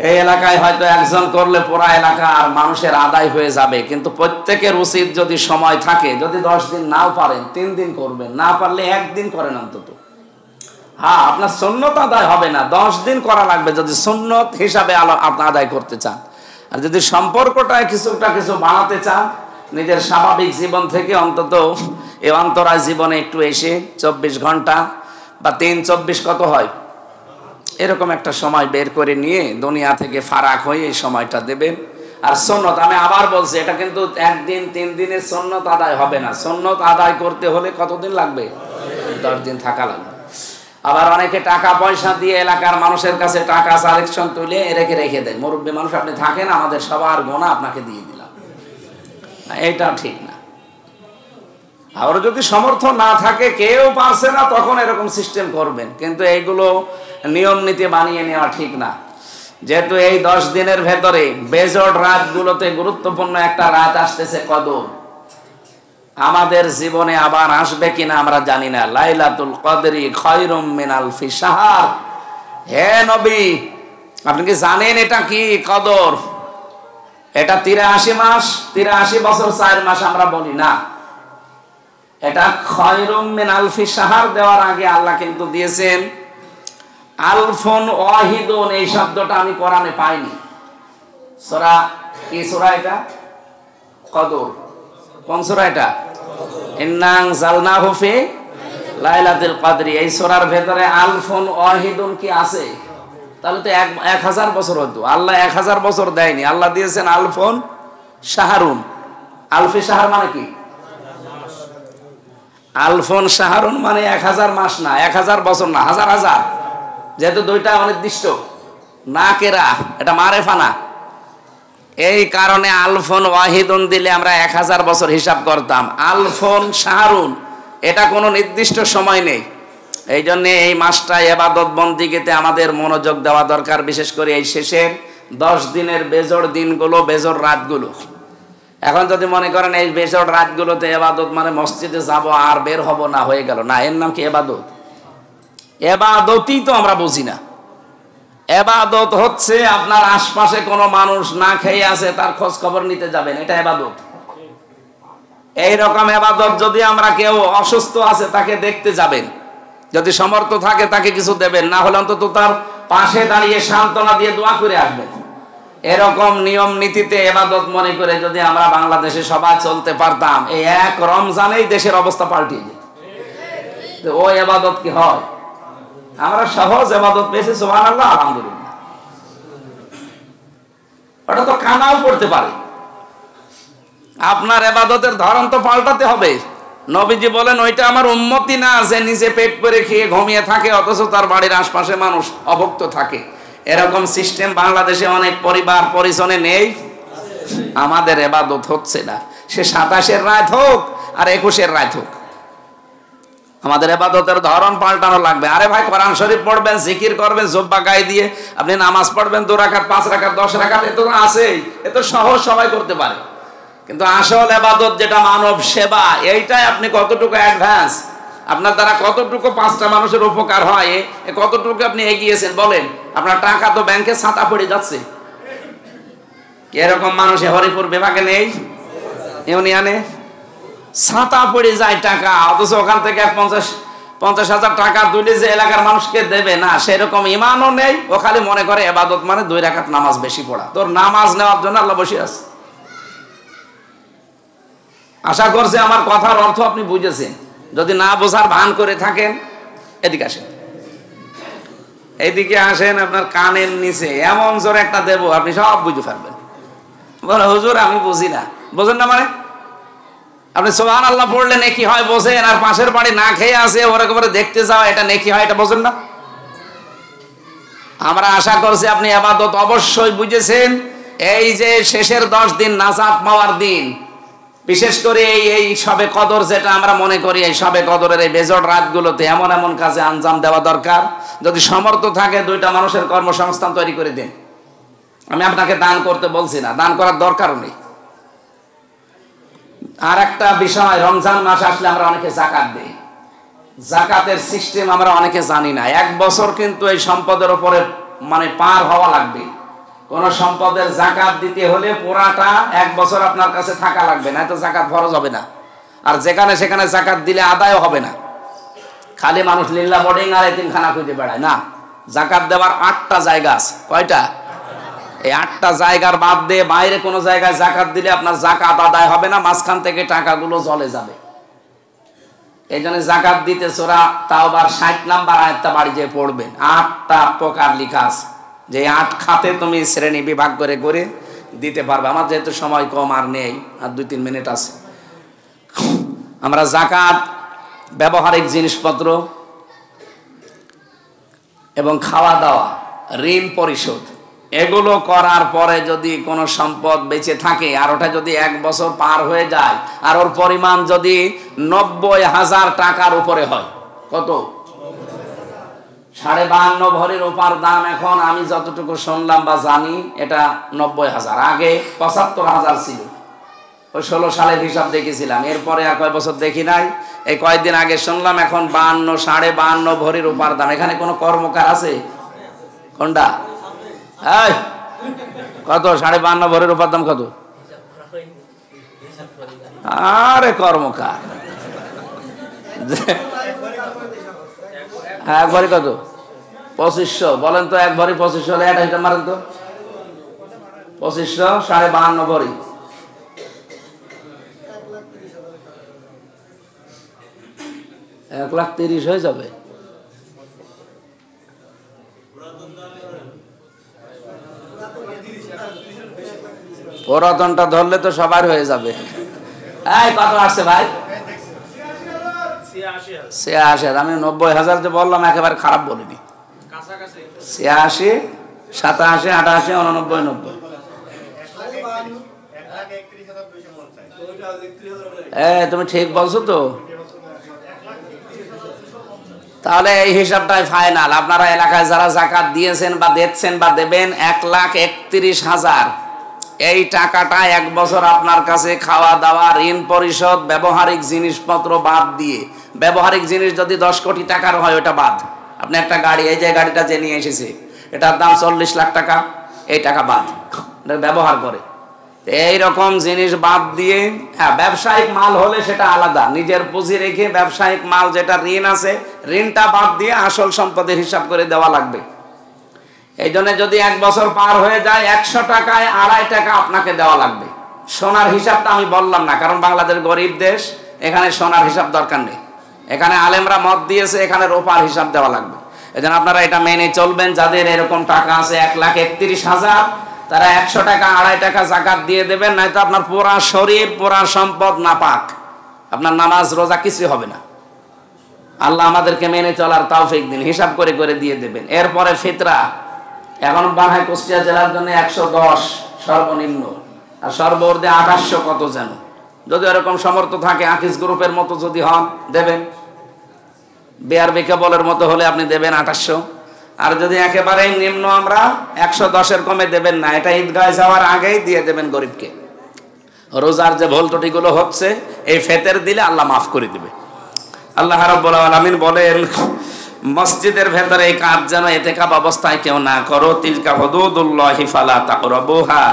এই এলাকায় হয়তো একজন করলে পুরা এলাকা আর মানুষের আদায় হয়ে যাবে, কিন্তু প্রত্যেকের উচিত যদি সময় থাকে, যদি 10 দিন নাও পারেন 3 দিন করবেন, না পারলে 1 দিন করেন অন্তত। হ্যাঁ, আপনার সুন্নত আদায় হবে না, 10 দিন করা লাগবে যদি সুন্নত হিসাবে আপনি আদায় করতে চান। আর যদি সম্পর্কটায় কিছু বাড়াতে চান, নিজের স্বাভাবিক জীবন থেকে অন্তত এই অন্তরায় জীবনে একটু এসে 24 ঘন্টা বা 3-24 কত হয়, এরকম একটা সময় বের করে নিয়ে দুনিয়া থেকে ফারাক হয়ে এই সময়টা দেবেন। আর সুন্নত, আমি আবার বলছি, এটা কিন্তু 1 দিন 3 দিনের সুন্নত আদায় হবে না। সুন্নত আদায় করতে হলে কতদিন লাগবে? 10 দিন থাকা লাগবে। আবার অনেকে টাকা পয়সা দিয়ে এলাকার মানুষের কাছে টাকা কালেকশন তুলে রেখে দেয়, মুরব্বী মানুষ আপনি থাকেন, আমাদের সবার গোনা আপনাকে দিয়ে দিলাম, এটা ঠিক না। আর যদি সমর্থ না থাকে, কেউ পারছে না, তখন এরকম সিস্টেম করবেন, কিন্তু এইগুলো নিয়ম নীতি বানিয়ে নেওয়া ঠিক না। যেহেতু এই 10 দিনের ভেতরে বেজোড় রাতগুলোতে গুরুত্বপূর্ণ একটা রাত আসতেছে কদর, আমাদের জীবনে আবার আসবে কিনা আমরা জানি না। লাইলাতুল কদরি খায়রুম মিন আলফি শাহর। হে নবী, আপনি কি জানেন এটা কি কদর? এটা 83 মাস, 83 বছর 4 মাস আমরা বলি না, এটা খায়রুম মিন আলফি শাহর দেওয়ার আগে আল্লাহ কিন্তু দিয়েছেন আলফুন ওয়াহিদুন। এই শব্দটা আমি কোরআনে পাইনি। সূরা কি সূরা এটা? কদর। কোন সূরা এটা? ইন্না আনজালনাহু ফি লাইলাতুল কদরি। এই সূরার ভেতরে আলফুন ওয়াহিদুন কি আছে? তাহলে তো 1000 বছর হতো। আল্লাহ 1000 বছর দেয়নি, আল্লাহ দিয়েছেন আলফুন শাহরুন। আলফি শাহর মানে কি? আলফুন শাহরুন মানে 1000 মাস না, 1000 বছর না, হাজার হাজার। যেহেতু দুইটা অনির্দিষ্ট, না কেরা, এটা মারেফা না, এই কারণে আলফুন ওয়াহিদুন দিলে আমরা 1000 বছর হিসাব করতাম। আলফুন শাহরুন এটা কোনো নির্দিষ্ট সময় নেই। এই জন্যে এই মাসটা ইবাদত বন্দিগিতে আমাদের মনোযোগ দেওয়া দরকার, বিশেষ করে এই শেষের 10 দিনের বেজোড় দিনগুলো, বেজোড় রাতগুলো। এখন যদি মনে করেন এই বেজোড় রাতগুলোতে ইবাদত মানে মসজিদে যাব আর বের হব না, হয়ে গেল না, এর নাম কি ইবাদত? ইবাদতই তো আমরা বুঝি না। ইবাদত হচ্ছে আপনার আশপাশে কোনো মানুষ না খেয়ে আছে, তার খোঁজ খবর নিতে যাবেন, এটা ইবাদত। এইরকম ইবাদত যদি আমরা, কেউ অসুস্থ আছে তাকে দেখতে যাবেন, যদি সমর্থ থাকে তাকে কিছু দেবেন, না হলে অন্তত তার পাশে দাঁড়িয়ে সান্ত্বনা দিয়ে দোয়া করে আসবেন। এরকম নিয়ম নীতিতে ইবাদত মনে করে যদি আমরা বাংলাদেশে সবাই চলতে পারতাম, এই এক রমজানেই দেশের অবস্থা পাল্টিয়ে যেত। ও ইবাদত কি হয়? আমরা সহজ ইবাদত পেয়েছি, সুবহানাল্লাহ, আলহামদুলিল্লাহ। ওটা তো কানাও পড়তে পারে। আপনার ইবাদতের ধরন তো পাল্টাতে হবে। নবীজি বলেন, ওইটা আমার উম্মতি না যে নিজে পেট ভরে খেয়ে ঘুমিয়ে থাকে অথচ তার বাড়ির আশপাশে মানুষ অভুক্ত থাকে। এরকম সিস্টেম বাংলাদেশে অনেক পরিবার পরিজনে নেই। আমাদের ইবাদত হচ্ছে না, সে 27-এর রাত হোক আর 21-এর রাত হোক, আমাদের ইবাদতের ধরন পাল্টানো লাগবে। আরে ভাই, কোরআন শরীফ পড়বেন, জিকির করবেন, জুব্বা গায়ে দিয়ে আপনি নামাজ পড়বেন 2 রাকাত, 5 রাকাত, 10 রাকাত, এ তো আছেই, এ তো সহজ, সবাই করতে পারে। কিন্তু আসল ইবাদত যেটা মানব সেবা, এইটাই আপনি কতটুকু অ্যাডভান্স, আপনার দ্বারা কতটুকু 5টা মানুষের উপকার হয়, কতটুকু আপনি এগিয়েছেন বলেন। আপনার টাকা তো ব্যাংকে ছাতা পড়ে যাচ্ছে। এরকম মানুষ হরিপুর বিভাগে নেই, ইউনিয়নে ছাতা পড়ে যায় টাকা, অথচ ওখান থেকে 50,000 টাকা তুলে যে এলাকার মানুষকে দেবে না, সেরকম ইমানও নেই। ও খালি মনে করে ইবাদত মানে 2 রাকাত নামাজ বেশি পড়া। তোর নামাজ নেওয়ার জন্য আল্লাহ বসে আছে। আশা করছি আমার কথার অর্থ আপনি বুঝেছেন। যদি না বোঝার ভান করে থাকেন, এদিকে আসেন, এইদিকে আসেন, আপনার কানের নিচে এমন জোরে একটা দেব, আপনি সব বুঝে ফেলবেন। বলে, হুজুর আমি বুঝি না। বোঝেন না মানে? আপনি সুবহানাল্লাহ পড়লে নেকি হয় বোঝেন, আর পাশের বাড়ি না খেয়ে আসে ওর একেবারে দেখতে যাওয়া, এটা নেকি হয়, এটা বোঝেন না? আমরা আশা করছি আপনি ইবাদত অবশ্যই বুঝেছেন। এই যে শেষের 10 দিন নাজাত পাওয়ার দিন, বিশেষ করে এই শবে কদর যেটা আমরা মনে করি, এই শবে কদরের এই বেজোড় রাতগুলোতে এমন এমন কাজে আঞ্জাম দেওয়া দরকার। যদি সমর্থ থাকে 2টা মানুষের কর্মসংস্থান তৈরি করে দিন। আমি আপনাকে দান করতে বলছি না, দান করার দরকারও নেই। আর একটা বিষয়, রমজান মাস আসলে আমরা অনেকে যাকাত দেই। যাকাতের সিস্টেম আমরা অনেকে জানি না। 1 বছর কিন্তু এই সম্পদের উপরে মানে পার হওয়া লাগবে। কোন সম্পদের জাকাত দিতে হলে পুরাটা 1 বছর আপনার কাছে থাকা লাগবে, না তো জাকাত ফরজ হবে না। আর যেখানে সেখানে জাকাত দিলে আদায়ও হবে না। খালি মানুষ লিল্লা বোর্ডিং আর এতিমখানা খুঁজে বেড়ায় না। জাকাত দেওয়ার 8টা জায়গা আছে। কয়টা? এই 8টা জায়গার বাদ দিয়ে বাইরে কোনো জায়গায় জাকাত দিলে আপনার জাকাত আদায় হবে না, মাঝখান থেকে টাকাগুলো জলে যাবে। এই জন্য জাকাত দিতে সূরা তাওবার 60 নাম্বার আয়াতটা বাড়ি যেয়ে পড়বেন। 8টা প্রকার লেখা আছে, যে 8 খাতে তুমি শ্রেণী বিভাগ করে করে দিতে পারবে। আমার যেহেতু সময় কম আর নেই, আর 2-3 মিনিট আছে। আমরা জাকাত, ব্যবহারিক জিনিসপত্র এবং খাওয়া দাওয়া, ঋণ পরিশোধ, এগুলো করার পরে যদি কোনো সম্পদ বেঁচে থাকে আর ওটা যদি 1 বছর পার হয়ে যায় আর ওর পরিমাণ যদি 90,000 টাকার উপরে হয়, কত? 52.5 ভরির রূপার দাম এখন আমি যতটুকু শুনলাম বা জানি এটা 90,000। আগে 75,000 ছিল। ওই 16 সালের হিসাব দেখেছিলাম, এরপরে আর কয় বছর দেখি নাই। এই কয়েকদিন আগে শুনলাম এখন 52, 52.5 ভরির রূপার দাম। এখানে কোনো কর্মকার আছে? কোনটা? এই কত? 52.5 ভরির রূপার দাম কত? আরে কর্মকার, এক ভরি কত? 2500। বলেন তো, এক ভরি 2500 হলে এটা হিসাব মারেন তো। 2500 52.5 ভরি, 1,30,000 হয়ে যাবে। পুরাতনটা ধরলে তো সবার হয়ে যাবে। এই কত আসছে ভাই? 86,000। আমি 90,000 যে বললাম একেবারে খারাপ বলিনি। 86, 87, 88, 89, 90। তুমি ঠিক বলছো তো। তাহলে এই হিসাবটাই ফাইনাল। আপনারা এলাকায় যারা জাকাত দিয়েছেন বা দিচ্ছেন বা দেবেন, 1,31,000, এই টাকাটা 1 বছর আপনার কাছে খাওয়া দাওয়া, ঋণ পরিশোধ, ব্যবহারিক জিনিসপত্র বাদ দিয়ে, ব্যবহারিক জিনিস যদি 10 কোটি টাকার হয় ওটা বাদ। আপনি একটা গাড়ি, এই যে গাড়িটা যে নিয়ে এসেছে এটার দাম 40 লাখ টাকা, এই টাকা বাদ, ব্যবহার করে। এই রকম জিনিস বাদ দিয়ে, হ্যাঁ ব্যবসায়িক মাল হলে সেটা আলাদা, নিজের পুঁজি রেখে ব্যবসায়িক মাল যেটা ঋণ আছে, ঋণটা বাদ দিয়ে আসল সম্পদের হিসাব করে দেওয়া লাগবে। এই জন্য যদি 1 বছর পার হয়ে যায় 100 টাকায় 2.5 টাকা আপনাকে দেওয়া লাগবে। সোনার হিসাবটা আমি বললাম না, কারণ বাংলাদেশ গরিব দেশ, এখানে সোনার হিসাব দরকার নেই। এখানে আলেমরা মত দিয়েছে এখানে রূপার হিসাব দেওয়া লাগবে। এই জন্য আপনারা এটা মেনে চলবেন। যাদের এরকম টাকা আছে 1,31,000, তারা 100 টাকা 2.5 টাকা জাকাত দিয়ে দেবেন, নয়তো আপনার পুরা শরীর, পুরা সম্পদ নাপাক, আপনার নামাজ রোজা কিছু হবে না। আল্লাহ আমাদেরকে মেনে চলার তৌফিক দিন। হিসাব করে করে দিয়ে দেবেন। এরপরে ফিতরা, এখন বানায় কুষ্টিয়া জেলার জন্য 110 সর্বনিম্ন, আর সর্বর্ধে 2800 কত যেন। যদি এরকম সমর্থ থাকে, আকিস গ্রুপের মতো যদি হন দেবেন, বিআরবি কেবলের মতো হলে আপনি দেবেন 2800। আর যদি একেবারেই নিম্ন আমরা 110-এর কমে দেবেন না, এটা ঈদগাহে যাওয়ার আগেই দিয়ে দেবেন গরিবকে। রোজার যে ভুল ত্রুটিগুলো হচ্ছে, এই ফেতের দিলে আল্লাহ মাফ করে দিবে। আল্লাহ রাব্বুল আলামিন বলেন, মসজিদের ভেতরে এই কাজ যেন ইতিকাফ অবস্থায় কেউ না করো। তিলকা হুদুদুল্লাহি ফালা তাকরাবুহা,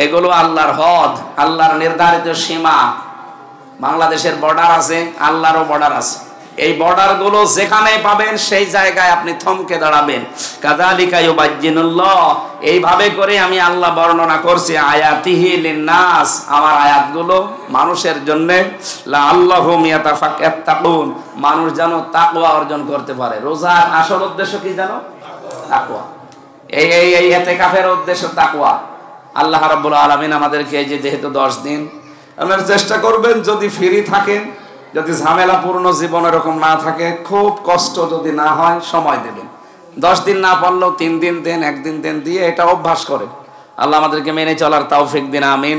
এগুলো আল্লাহর হদ, আল্লাহর নির্ধারিত সীমা। বাংলাদেশের বর্ডার আছে, আল্লাহরও বর্ডার আছে। এই বর্ডারগুলো যেখানে পাবেন সেই জায়গায় আপনি থমকে দাঁড়াবেন। কাযালিকা ইউবাজ্জিনুল্লাহ, এইভাবে করে আমি আল্লাহ বর্ণনা করছি আয়াতিহি লিন্নাস, আমার আয়াতগুলো মানুষের জন্য, লাআল্লাহুম ইয়াতাকুন, মানুষ যেন তাকওয়া অর্জন করতে পারে। রোজার আসল উদ্দেশ্য কি জানো? তাকওয়া। এই ইতিকাফের উদ্দেশ্য তাকওয়া। আল্লাহ রাব্বুল আলামিন আমাদেরকে এই যে যেহেতু 10 দিন, আপনারা চেষ্টা করবেন যদি ফ্রি থাকেন, যদি ঝামেলাপূর্ণ জীবন এরকম না থাকে, খুব কষ্ট যদি না হয়, সময় দেবেন। 10 দিন না পারলেও 3 দিন দেন, 1 দিন দেন, দিয়ে এটা অভ্যাস করেন। আল্লাহ আমাদেরকে মেনে চলার তৌফিক দিন, আমিন।